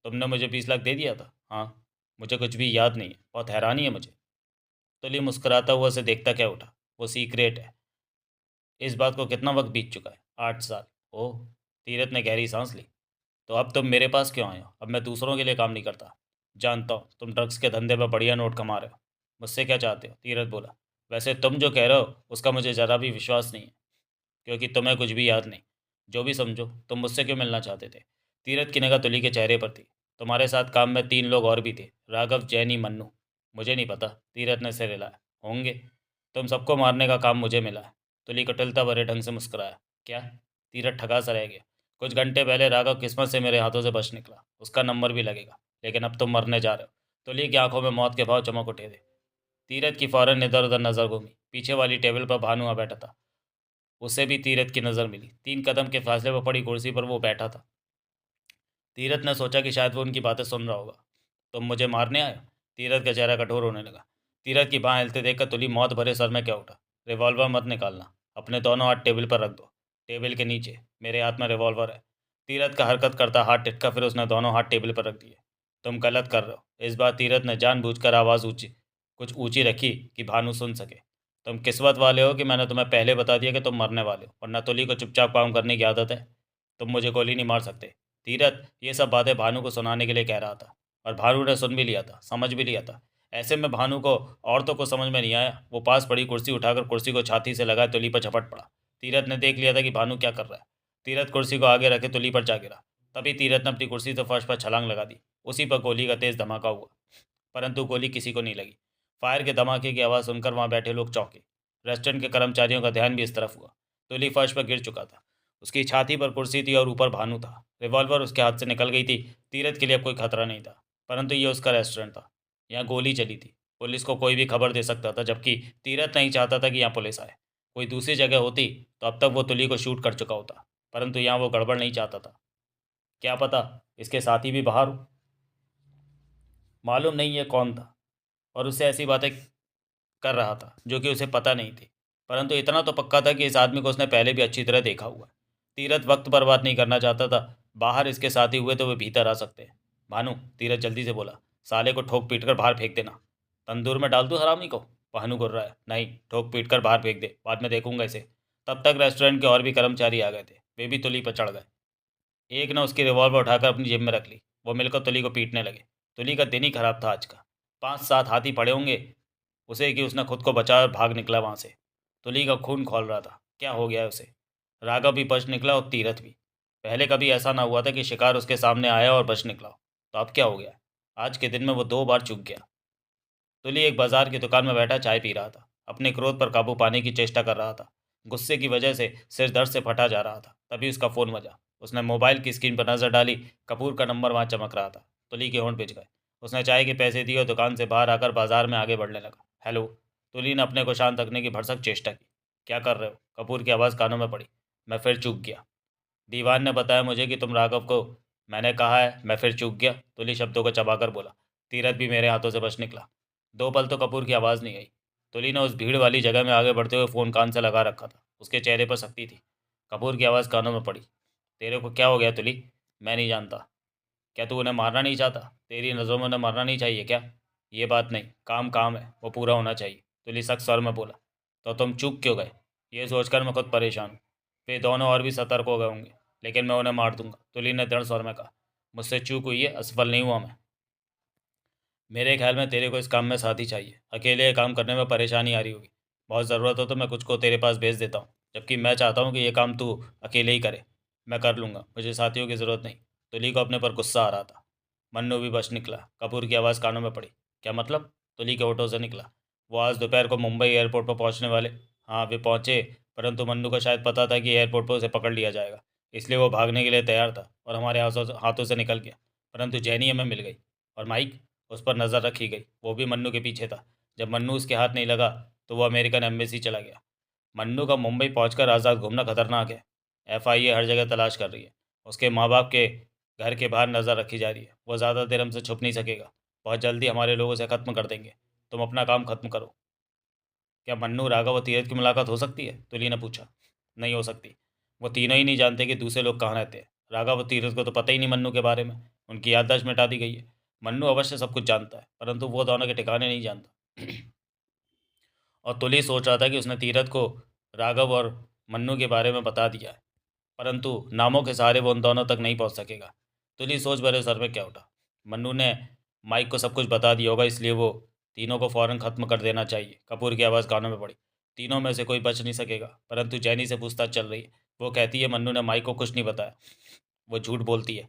तुमने मुझे 20 लाख दे दिया था। हाँ, मुझे कुछ भी याद नहीं है, बहुत हैरानी है मुझे। तुली मुस्कुराता हुआ उसे देखता क्या उठा। वो सीक्रेट है। इस बात को कितना वक्त बीत चुका है? 8 साल। ओह, तीरथ ने गहरी सांस ली। तो अब तुम मेरे पास क्यों आए हो? अब मैं दूसरों के लिए काम नहीं करता। जानता हूँ तुम ड्रग्स के धंधे में बढ़िया नोट कमा रहे हो। मुझसे क्या चाहते हो? तीरथ बोला। वैसे तुम जो कह रहे हो उसका मुझे ज़रा भी विश्वास नहीं है, क्योंकि तुम्हें कुछ भी याद नहीं। जो भी समझो, तुम मुझसे क्यों मिलना चाहते थे? तीरथ की निगाह तुली के चेहरे पर थी। तुम्हारे साथ काम में 3 लोग और भी थे, राघव, जैनी, मन्नू। मुझे नहीं पता, तीरथ ने सिर हिलाया। होंगे। तुम सबको मारने का काम मुझे मिला है। तुली कटलता भरे ढंग से मुस्कुराया। क्या? तीरथ ठगा सा रह गया। कुछ घंटे पहले राघव किस्मत से मेरे हाथों से बच निकला, उसका नंबर भी लगेगा। लेकिन अब तुम मरने जा रहे हो। तुली की आंखों में मौत के भाव चमक उठे थे। तीरथ की फौरन इधर उधर नजर घूमी। पीछे वाली टेबल पर भानु आ बैठा था। उसे भी तीरथ की नज़र मिली। 3 कदम के फासले पर पड़ी कुर्सी पर वो बैठा था। तीरथ ने सोचा कि शायद वो उनकी बातें सुन रहा होगा। तुम मुझे मारने आए हो? तीरथ का चेहरा कठोर होने लगा। तीरथ की बाँह हिलते देखकर तुली मौत भरे सर में क्या उठा। रिवॉल्वर मत निकालना, अपने दोनों हाथ टेबल पर रख दो। टेबल के नीचे मेरे हाथ में रिवॉल्वर है। तीरथ का हरकत करता हाथ टिटका, फिर उसने दोनों हाथ टेबल पर रख दिए। तुम गलत कर रहे हो। इस बार तीरथ ने जानबूझकर आवाज़ कुछ ऊंची रखी कि भानु सुन सके। तुम किस्मत वाले हो कि मैंने तुम्हें पहले बता दिया कि तुम मरने वाले हो, वरना तुली को चुपचाप काम करने की आदत है। तुम मुझे गोली नहीं मार सकते। तीरथ ये सब बातें भानु को सुनाने के लिए कह रहा था, और भानु ने सुन भी लिया था, समझ भी लिया था। ऐसे में भानु को औरतों को समझ में नहीं आया। वो पास पड़ी कुर्सी उठाकर कुर्सी को छाती से लगाए तुली पर झपट पड़ा। तीरथ ने देख लिया था कि भानु क्या कर रहा है। तीरथ कुर्सी को आगे रखे तुली पर जा गिरा। तभी तीरथ ने अपनी कुर्सी से फर्श पर छलांग लगा दी। उसी पर गोली का तेज धमाका हुआ, परंतु गोली किसी को नहीं लगी। फायर के धमाके की आवाज़ सुनकर वहां बैठे लोग चौंके। रेस्टोरेंट के कर्मचारियों का ध्यान भी इस तरफ हुआ। तुली फर्श पर गिर चुका था। उसकी छाती पर कुर्सी थी और ऊपर भानु था। रिवॉल्वर उसके हाथ से निकल गई थी। तीरथ के लिए अब कोई खतरा नहीं था, परंतु ये उसका रेस्टोरेंट था। यहाँ गोली चली थी। पुलिस को कोई भी खबर दे सकता था, जबकि तीरथ नहीं चाहता था कि यहाँ पुलिस आए। कोई दूसरी जगह होती तो अब तक वो तुली को शूट कर चुका होता, परंतु यहाँ वो गड़बड़ नहीं चाहता था। क्या पता इसके साथी भी बाहर हो। मालूम नहीं ये कौन था और उससे ऐसी बातें कर रहा था जो कि उसे पता नहीं थी, परंतु इतना तो पक्का था कि इस आदमी को उसने पहले भी अच्छी तरह देखा हुआ है। तीरथ वक्त बर्बाद नहीं करना चाहता था। बाहर इसके साथी हुए तो वे भीतर आ सकते हैं। भानु, तीरथ जल्दी से बोला, साले को ठोक पीट कर बाहर फेंक देना। तंदूर में डाल दूं हरामी को? भानु गुर्रा है। नहीं, ठोक पीट कर बाहर फेंक दे, बाद में देखूंगा इसे। तब तक रेस्टोरेंट के और भी कर्मचारी आ गए थे। वे भी तुली पर चढ़ गए। एक ने उसकी रिवॉल्वर उठाकर अपनी जेब में रख ली। वो मिलकर तुली को पीटने लगे। तुली का दिन ही खराब था आज का। 5-7 हाथी पड़े होंगे उसे कि उसने खुद को बचाया और भाग निकला वहां से। तुली का खून खौल रहा था। क्या हो गया है उसे? राघव भी बच निकला और तीरथ भी। पहले कभी ऐसा ना हुआ था कि शिकार उसके सामने आया और बच निकला हो। तो अब क्या हो गया? आज के दिन में वो 2 बार चूक गया। तुली एक बाजार की दुकान में बैठा चाय पी रहा था। अपने क्रोध पर काबू पाने की चेष्टा कर रहा था। गुस्से की वजह से सिर दर्द से फटा जा रहा था। तभी उसका फ़ोन बजा। उसने मोबाइल की स्क्रीन पर नज़र डाली। कपूर का नंबर वहां चमक रहा था। तुली के होंठ पिच गए। उसने चाय के पैसे दिए और दुकान से बाहर आकर बाजार में आगे बढ़ने लगा। हेलो। तुली ने अपने को शांत रखने की भरसक चेष्टा की। क्या कर रहे हो? कपूर की आवाज़ कानों में पड़ी। मैं फिर चूक गया। दीवान ने बताया मुझे कि तुम राघव को। मैंने कहा है मैं फिर चूक गया। तुली शब्दों को चबाकर बोला। तीरथ भी मेरे हाथों से बच निकला। 2 पल तो कपूर की आवाज़ नहीं आई। तुली ने उस भीड़ वाली जगह में आगे बढ़ते हुए फ़ोन कान से लगा रखा था। उसके चेहरे पर सख्ती थी। कपूर की आवाज़ कानों में पड़ी। तेरे को क्या हो गया तुली? मैं नहीं जानता। क्या तू उन्हें मारना नहीं चाहता? तेरी नज़रों में उन्हें मरना नहीं चाहिए क्या? ये बात नहीं, काम काम है, वो पूरा होना चाहिए। तुली सख्त स्वर में बोला। तो तुम चूक क्यों गए? ये सोचकर मैं खुद परेशान हूँ। वे दोनों और भी सतर्क हो गए होंगे, लेकिन मैं उन्हें मार दूंगा, तुली ने दृढ़ स्वर में कहा। मुझसे चूक हुई है, असफल नहीं हुआ मैं। मेरे ख्याल में तेरे को इस काम में साथी चाहिए। अकेले ये काम करने में परेशानी आ रही होगी। बहुत ज़रूरत हो तो मैं कुछ को तेरे पास भेज देता हूँ, जबकि मैं चाहता हूँ कि ये काम तू अकेले ही करे। मैं कर लूँगा, मुझे साथियों की ज़रूरत नहीं। तुली को अपने पर गुस्सा आ रहा था। मन्नू भी बच निकला। कपूर की आवाज़ कानों में पड़ी। क्या मतलब? तुली के होठों से निकला। वो आज दोपहर को मुंबई एयरपोर्ट पर पहुँचने वाले। हाँ, वे पहुँचे, परंतु मन्नू को शायद पता था कि एयरपोर्ट पर उसे पकड़ लिया जाएगा, इसलिए वो भागने के लिए तैयार था और हमारे हाथों हाथों से निकल गया। परंतु जैनी हमें मिल गई। और माइक? उस पर नज़र रखी गई। वो भी मन्नू के पीछे था। जब मन्नू उसके हाथ नहीं लगा तो वो अमेरिकन एम्बेसी चला गया। मन्नू का मुंबई पहुंचकर आज़ाद घूमना खतरनाक है। एफआईए हर जगह तलाश कर रही है। उसके माँ बाप के घर के बाहर नज़र रखी जा रही है। वो ज़्यादा देर हमसे छुप नहीं सकेगा। बहुत जल्दी हमारे लोगों से ख़त्म कर देंगे। तुम अपना काम ख़त्म करो। क्या मन्नू, राघव और तीरथ की मुलाकात हो सकती है? तुली ने पूछा। नहीं हो सकती। वो तीनों ही नहीं जानते कि दूसरे लोग कहाँ रहते हैं। राघव और तीरथ को तो पता ही नहीं मन्नू के बारे में। उनकी याददाश्त मिटा दी गई है। मन्नू अवश्य सब कुछ जानता है, परंतु वो दोनों के ठिकाने नहीं जानता। और तुली सोच रहा था कि उसने तीरथ को राघव और मन्नू के बारे में बता दिया है, परंतु नामों के सहारे वो उन दोनों तक नहीं पहुंच सकेगा। तुली सोच भरे सर में क्या उठा। मन्नू ने माइक को सब कुछ बता दिया होगा, इसलिए वो तीनों को फौरन खत्म कर देना चाहिए। कपूर की आवाज़ कानों में पड़ी। तीनों में से कोई बच नहीं सकेगा। परंतु जैनी से पूछताछ चल रही है। वो कहती है मन्नू ने माइक को कुछ नहीं बताया। वो झूठ बोलती है।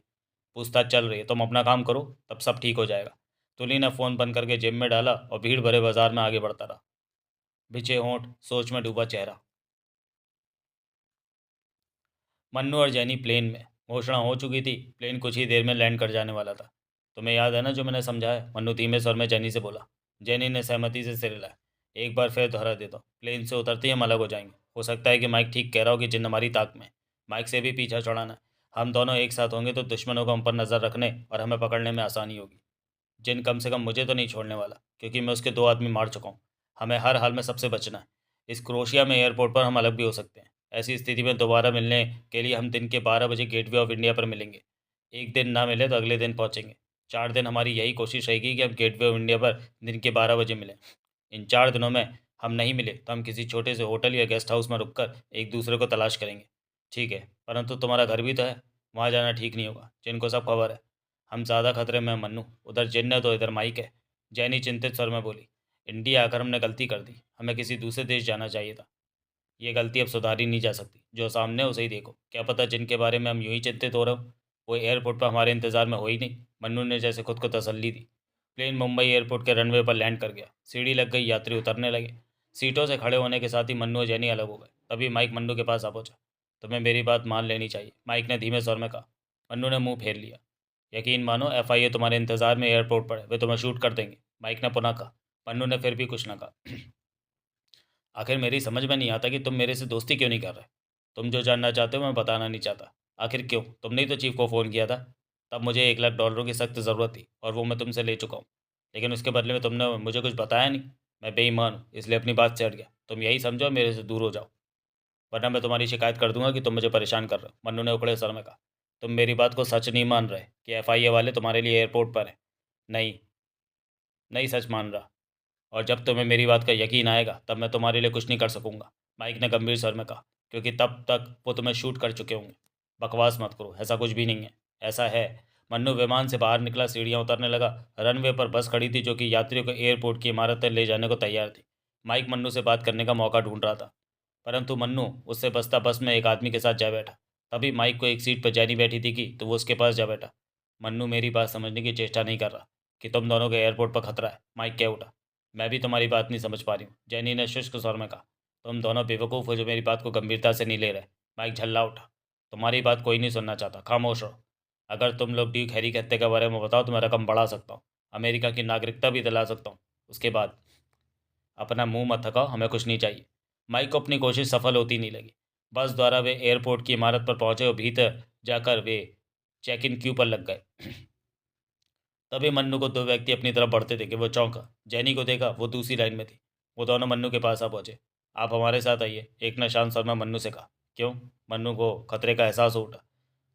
पूछताछ चल रही है, तुम अपना काम करो, तब सब ठीक हो जाएगा। तुली ने फ़ोन बंद करके जेब में डाला और भीड़ भरे बाजार में आगे बढ़ता रहा। भिजे होंठ, सोच में डूबा चेहरा। मन्नू और जैनी प्लेन में। घोषणा हो चुकी थी, प्लेन कुछ ही देर में लैंड कर जाने वाला था। तुम्हें याद है ना जो मैंने समझाया? मन्नू धीमे स्वर में जैनी से बोला। जैनी ने सहमति से सिर हिलाया। एक बार फिर दोहरा देता हूँ, प्लेन से उतरते ही हम अलग हो जाएंगे। हो सकता है कि माइक ठीक कह रहा हो कि जिन हमारी ताक में। माइक से भी पीछा छुड़ाना है। हम दोनों एक साथ होंगे तो दुश्मनों को हम पर नज़र रखने और हमें पकड़ने में आसानी होगी। जिन कम से कम मुझे तो नहीं छोड़ने वाला, क्योंकि मैं उसके 2 आदमी मार चुका हूँ। हमें हर हाल में सबसे बचना है। इस क्रोशिया में एयरपोर्ट पर हम अलग भी हो सकते हैं। ऐसी स्थिति में दोबारा मिलने के लिए हम दिन के 12 बजे गेटवे ऑफ इंडिया पर मिलेंगे। एक दिन ना मिले तो अगले दिन पहुँचेंगे। 4 दिन हमारी यही कोशिश रहेगी कि हम गेटवे ऑफ इंडिया पर दिन के 12 बजे मिलें। इन 4 दिनों में हम नहीं मिले तो हम किसी छोटे से होटल या गेस्ट हाउस में रुककर एक दूसरे को तलाश करेंगे। ठीक है, परंतु तुम्हारा घर भी तो है। वहाँ जाना ठीक नहीं होगा, जिनको सब खबर है। हम ज़्यादा खतरे में हैं मन्नू। उधर जिन्न है तो इधर माइक है। जैनी चिंतित स्वर में बोली। इंडिया आकर हमने गलती कर दी। हमें किसी दूसरे देश जाना चाहिए था। ये गलती अब सुधारी नहीं जा सकती। जो सामने है उसे ही देखो। क्या पता जिनके बारे में हम यूं ही चिंतित हो रहे हो वो एयरपोर्ट पर हमारे इंतजार में हो ही नहीं। मन्नू ने जैसे खुद को तसल्ली दी। प्लेन मुंबई एयरपोर्ट के रनवे पर लैंड कर गया। सीढ़ी लग गई, यात्री उतरने लगे। सीटों से खड़े होने के साथ ही मन्नू और जैनी अलग हो गए। तभी माइक मन्नू के पास आ पहुंचा। तुम्हें मेरी बात मान लेनी चाहिए, माइक ने धीमे स्वर में कहा। मन्नू ने मुंह फेर लिया। यकीन मानो, FIA तुम्हारे इंतजार में एयरपोर्ट पर है। वे तुम्हें शूट कर देंगे, माइक ने पुनः कहा। मन्नू ने फिर भी कुछ न कहा। आखिर मेरी समझ में नहीं आता कि तुम मेरे से दोस्ती क्यों नहीं कर रहे। तुम जो जानना चाहते हो मैं बताना नहीं चाहता। आखिर क्यों? तुमने ही तो चीफ को फ़ोन किया था। तब मुझे 1 लाख डॉलरों की सख्त ज़रूरत थी और वो मैं तुमसे ले चुका हूँ। लेकिन उसके बदले में तुमने मुझे कुछ बताया नहीं। मैं बेईमान हूँ, इसलिए अपनी बात से हट गया। तुम यही समझो, मेरे से दूर हो जाओ, वरना मैं तुम्हारी शिकायत कर दूंगा कि तुम मुझे परेशान कर रहे हो। मन्नू ने उखड़े स्वर में कहा। तुम मेरी बात को सच नहीं मान रहे कि FIA वाले तुम्हारे लिए एयरपोर्ट पर हैं? नहीं, नहीं सच मान रहा। और जब तुम्हें मेरी बात का यकीन आएगा तब मैं तुम्हारे लिए कुछ नहीं कर सकूंगा, माइक ने गंभीर स्वर में कहा, क्योंकि तब तक वो तुम्हें शूट कर चुके होंगे। बकवास मत करो, ऐसा कुछ भी नहीं है। ऐसा है। मन्नू विमान से बाहर निकला, सीढ़ियाँ उतरने लगा। रनवे पर बस खड़ी थी जो कि यात्रियों को एयरपोर्ट की इमारत तक ले जाने को तैयार थी। माइक मन्नू से बात करने का मौका ढूंढ रहा था, परंतु मन्नू उससे बसता बस में एक आदमी के साथ जा बैठा। तभी माइक को एक सीट पर जैनी बैठी थी कि तो वो उसके पास जा बैठा। मन्नू मेरी बात समझने की चेष्टा नहीं कर रहा कि तुम दोनों के एयरपोर्ट पर खतरा है, माइक कह उठा। मैं भी तुम्हारी बात नहीं समझ पा रही हूँ, जैनी ने शुष्क स्वर में कहा। तुम दोनों बेवकूफ़ हो जो मेरी बात को गंभीरता से नहीं ले रहे, माइक झल्ला उठा। तुम्हारी बात कोई नहीं सुनना चाहता, खामोश रहो। अगर तुम लोग ड्यूक हैरी के हत्या के बारे में बताओ तो मैं रकम बढ़ा सकता हूँ, अमेरिका की नागरिकता भी दिला सकता हूँ। उसके बाद अपना मुंह मत थकाओ, हमें कुछ नहीं चाहिए। माइक को अपनी कोशिश सफल होती नहीं लगी। बस द्वारा वे एयरपोर्ट की इमारत पर पहुंचे और भीतर जाकर वे चेक इन क्यू पर लग गए। तभी मन्नू को 2 व्यक्ति अपनी तरफ बढ़ते देखे। वो चौंका। जैनी को देखा, वो दूसरी लाइन में थी। वो दोनों मन्नू के पास आ पहुंचे। आप हमारे साथ आइए, एक ने शांत स्वर में मन्नू से कहा। क्यों? मन्नू को खतरे का एहसास हो उठा,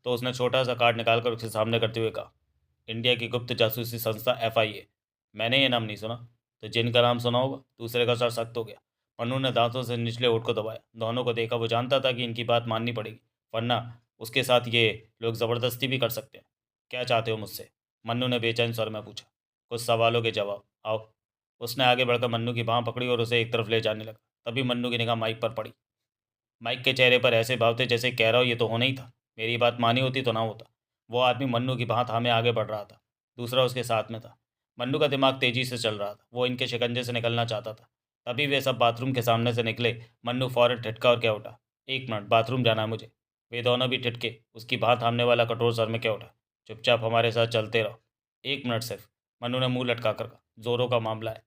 तो उसने छोटा सा कार्ड निकालकर उसके सामने करते हुए कहा। इंडिया की गुप्त जासूसी संस्था FIA। मैंने ये नाम नहीं सुना। तो जिन का नाम सुना होगा। दूसरे का सर सख्त हो गया। मन्नू ने दांतों से निचले होठ को दबाया। दोनों को देखा। वो जानता था कि इनकी बात माननी पड़ेगी, वरना उसके साथ ये लोग ज़बरदस्ती भी कर सकते हैं। क्या चाहते हो मुझसे? मन्नू ने बेचैन स्वर में पूछा। कुछ सवालों के जवाब। आओ। उसने आगे बढ़कर मन्नू की बाँह पकड़ी और उसे एक तरफ ले जाने लगा। तभी मन्नू की निगाह माइक पर पड़ी। माइक के चेहरे पर ऐसे भाव थे जैसे कह रहा हो ये तो होना ही था, मेरी बात मानी होती तो ना होता। वो आदमी मन्नू की बात थामे आगे बढ़ रहा था। दूसरा उसके साथ में था। मन्नू का दिमाग तेजी से चल रहा था। वो इनके शिकंजे से निकलना चाहता था। तभी वे सब बाथरूम के सामने से निकले। मन्नू फौरन ठिठका और क्या उठा। 1 मिनट, बाथरूम जाना है मुझे। वे दोनों भी ठिठके। उसकी बात थामने वाला कठोर स्वर में क्या उठा। चुपचाप हमारे साथ चलते रहो। 1 मिनट सिर्फ। मन्नू ने मुंह लटका कर कहा। जोरों का मामला है।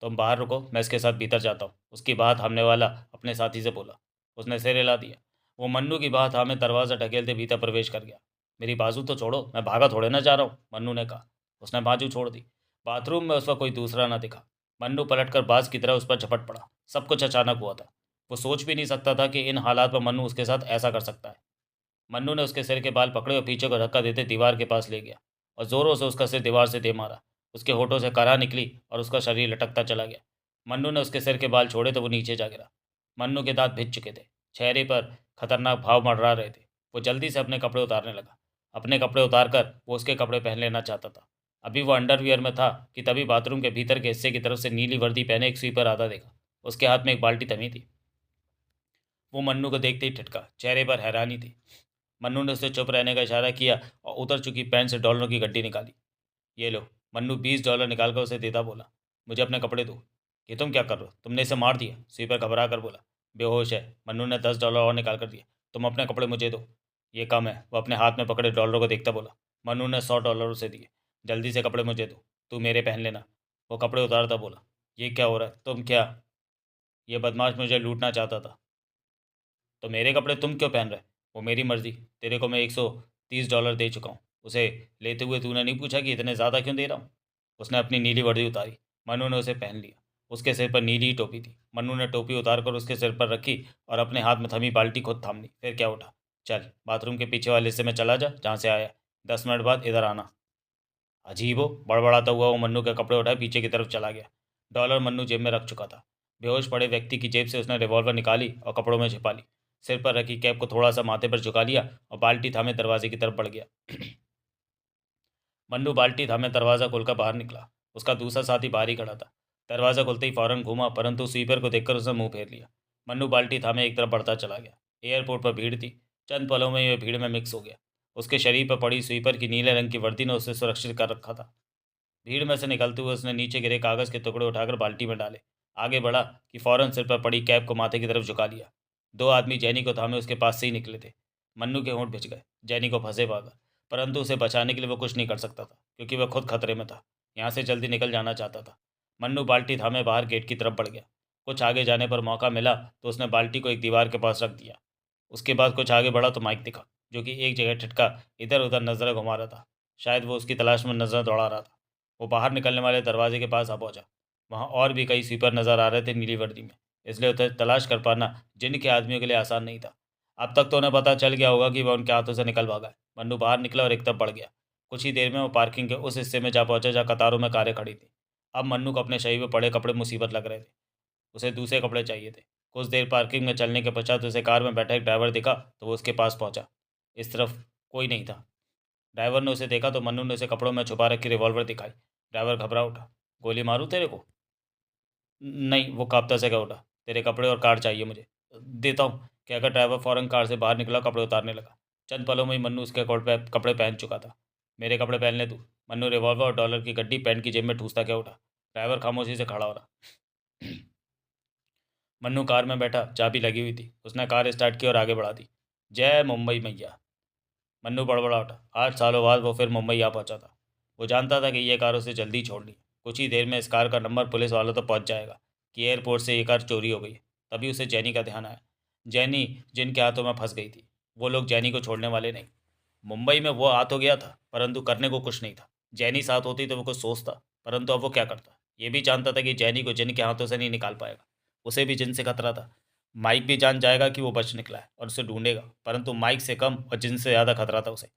तुम बाहर रुको, मैं इसके साथ भीतर जाता हूँ, उसकी बात थामने वाला अपने साथी से बोला। उसने सिर हिला दिया। वो मन्नू की बात थामे दरवाज़ा ढकेलते भीतर प्रवेश कर गया। मेरी बाजू तो छोड़ो, मैं भागा थोड़े ना जा रहा हूँ, मन्नू ने कहा। उसने बाजू छोड़ दी। बाथरूम में उसका कोई दूसरा ना दिखा। मन्नू पलटकर बाज की तरह उस पर झपट पड़ा। सब कुछ अचानक हुआ था। वो सोच भी नहीं सकता था कि इन हालात में मन्नू उसके साथ ऐसा कर सकता है। मन्नू ने उसके सिर के बाल पकड़े और पीछे को धक्का देते दीवार के पास ले गया और जोरों से उसका सिर दीवार से दे मारा। उसके होठों से कराह निकली और उसका शरीर लटकता चला गया। मन्नू ने उसके सिर के बाल छोड़े तो वो नीचे जा गिरा। मन्नू के दांत भिज चुके थे। चेहरे पर खतरनाक भाव मंडरा रहे थे। वो जल्दी से अपने कपड़े उतारने लगा। अपने कपड़े उतार कर वो उसके कपड़े पहन लेना चाहता था। अभी वो अंडरवियर में था कि तभी बाथरूम के भीतर के हिस्से की तरफ से नीली वर्दी पहने एक स्वीपर आता देखा। उसके हाथ में एक बाल्टी थमी थी। वो मन्नू को देखते ही ठिठका। चेहरे पर हैरानी थी। मन्नू ने उसे चुप रहने का इशारा किया और उतर चुकी पैंट से डॉलरों की गड्डी निकाली। ये लो। मन्नू $20 निकालकर उसे देता बोला। मुझे अपने कपड़े दो। ये तुम क्या कर रहे हो? तुमने इसे मार दिया, स्वीपर घबरा कर बोला। बेहोश है। मन्नू ने $10 और निकाल कर दिया। तुम अपने कपड़े मुझे दो। ये कम है, वो अपने हाथ में पकड़े डॉलरों को देखता बोला। मन्नू ने $100 उसे दिए। जल्दी से कपड़े मुझे दो, तू मेरे पहन लेना। वो कपड़े उतारता बोला। ये क्या हो रहा है? तुम क्या? ये बदमाश मुझे लूटना चाहता था। तो मेरे कपड़े तुम क्यों पहन रहे? वो मेरी मर्जी। तेरे को मैं $130 दे चुका हूँ। उसे लेते हुए तूने नहीं पूछा कि इतने ज़्यादा क्यों दे रहा हूँ? उसने अपनी नीली वर्दी उतारी। मन्नू ने उसे पहन लिया। उसके सिर पर नीली ही टोपी थी। मन्नू ने टोपी उतार कर उसके सिर पर रखी और अपने हाथ में थमी बाल्टी खुद थाम ली। फिर क्या उठा? चल बाथरूम के पीछे वाले हिस्से में चला जा जहाँ से आया। 10 मिनट बाद इधर आना। अजीब हो, बड़बड़ाता हुआ वो मन्नू के कपड़े उठाए पीछे की तरफ चला गया। डॉलर मन्नू जेब में रख चुका था। बेहोश पड़े व्यक्ति की जेब से उसने रिवॉल्वर निकाली और कपड़ों में छिपा ली। सिर पर रखी कैप को थोड़ा सा माथे पर झुका लिया और बाल्टी थामे दरवाजे की तरफ बढ़ गया। मन्नू बाल्टी थामे दरवाज़ा खोलकर बाहर निकला। उसका दूसरा साथी बाहर ही खड़ा था। दरवाज़ा खुलते ही फौरन घूमा, परंतु स्वीपर को देखकर उसने मुंह फेर लिया। मन्नू बाल्टी थामे एक तरफ बढ़ता चला गया। एयरपोर्ट पर भीड़ थी। चंद पलों में वह भीड़ में मिक्स हो गया। उसके शरीर पर पड़ी स्वीपर की नीले रंग की वर्दी ने उसे सुरक्षित कर रखा था। भीड़ में से निकलते हुए उसने नीचे गिरे कागज़ के टुकड़े उठाकर बाल्टी में डाले। आगे बढ़ा कि फौरन सिर पर पड़ी कैप को माथे की तरफ झुका लिया। 2 आदमी जैनी को थामे उसके पास से ही निकले थे। मन्नू के होंठ भिज गए। जैनी को फंसे पाकर, परंतु उसे बचाने के लिए वो कुछ नहीं कर सकता था क्योंकि वह खुद खतरे में था। यहाँ से जल्दी निकल जाना चाहता था। मन्नू बाल्टी थामे बाहर गेट की तरफ बढ़ गया। कुछ आगे जाने पर मौका मिला तो उसने बाल्टी को एक दीवार के पास रख दिया। उसके बाद कुछ आगे बढ़ा तो माइक दिखा, जो कि एक जगह ठिठका इधर उधर नजरें घुमा रहा था। शायद वो उसकी तलाश में नजरें दौड़ा रहा था। वो बाहर निकलने वाले दरवाजे के पास आ पहुंचा। वहाँ और भी कई स्वीपर नजर आ रहे थे नीली वर्दी में, इसलिए उसे तलाश कर पाना जिनके आदमियों के लिए आसान नहीं था। अब तक तो उन्हें पता चल गया होगा कि वह उनके हाथों से निकल भागा है। मन्नू बाहर निकला और एक तरफ बढ़ गया। कुछ ही देर में वो पार्किंग के उस हिस्से में जा पहुंचा जहाँ कतारों में कारें खड़ी थी। अब मन्नू को अपने शरीर में पड़े कपड़े मुसीबत लग रहे थे। उसे दूसरे कपड़े चाहिए थे। कुछ देर पार्किंग में चलने के पश्चात उसे कार में बैठा एक ड्राइवर दिखा तो वो उसके पास पहुंचा। इस तरफ कोई नहीं था। ड्राइवर ने उसे देखा तो मन्नू ने उसे कपड़ों में छुपा रखी रिवॉल्वर दिखाई। ड्राइवर घबरा उठा। गोली मारूं तेरे को? नहीं, वो कांपता से कह उठा। तेरे कपड़े और कार चाहिए मुझे। देता हूँ, कहकर ड्राइवर फौरन कार से बाहर निकला, कपड़े उतारने लगा। चंद पलों में ही मन्नू उसके कपड़े पहन चुका था। मेरे कपड़े पहन ले तू। मन्नू रिवॉल्वर और डॉलर की गड्डी पैंट की जेब में ठूसता क्या उठा। ड्राइवर खामोशी से खड़ा हो रहा। मन्नू कार में बैठा, चाबी लगी हुई थी। उसने कार स्टार्ट की और आगे बढ़ा दी। जय मुंबई मैया। मन्नू बड़बड़ा उठा। 8 सालों बाद वो फिर मुंबई आ पहुंचा था। वो जानता था कि ये कार उसे जल्दी छोड़नी। कुछ ही देर में इस कार का नंबर पुलिस वालों तक पहुंच जाएगा कि एयरपोर्ट से ये कार चोरी हो गई है। तभी उसे जैनी का ध्यान आया। जैनी जिनके हाथों में फंस गई थी। वो लोग जैनी को छोड़ने वाले नहीं। मुंबई में वो आ तो गया था, परंतु करने को कुछ नहीं था। जैनी साथ होती तो वो कुछ सोचता, परंतु अब वो क्या करता? ये भी जानता था कि जैनी को जिन के हाथों से नहीं निकाल पाएगा। उसे भी जिन से खतरा था। माइक भी जान जाएगा कि वो बच निकला है और उसे ढूंढेगा, परंतु माइक से कम और जिन से ज़्यादा खतरा था उसे।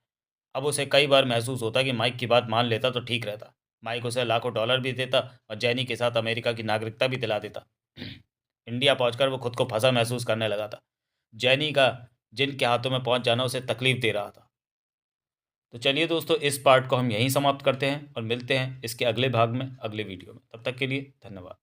अब उसे कई बार महसूस होता कि माइक की बात मान लेता तो ठीक रहता। माइक उसे लाखों डॉलर भी देता और जैनी के साथ अमेरिका की नागरिकता भी दिला देता। इंडिया पहुंचकर वो खुद को फंसा महसूस करने लगा था। जैनी का जिन के हाथों में पहुंच जाना उसे तकलीफ दे रहा था। तो चलिए दोस्तों, इस पार्ट को हम यहीं समाप्त करते हैं और मिलते हैं इसके अगले भाग में, अगले वीडियो में। तब तक के लिए धन्यवाद।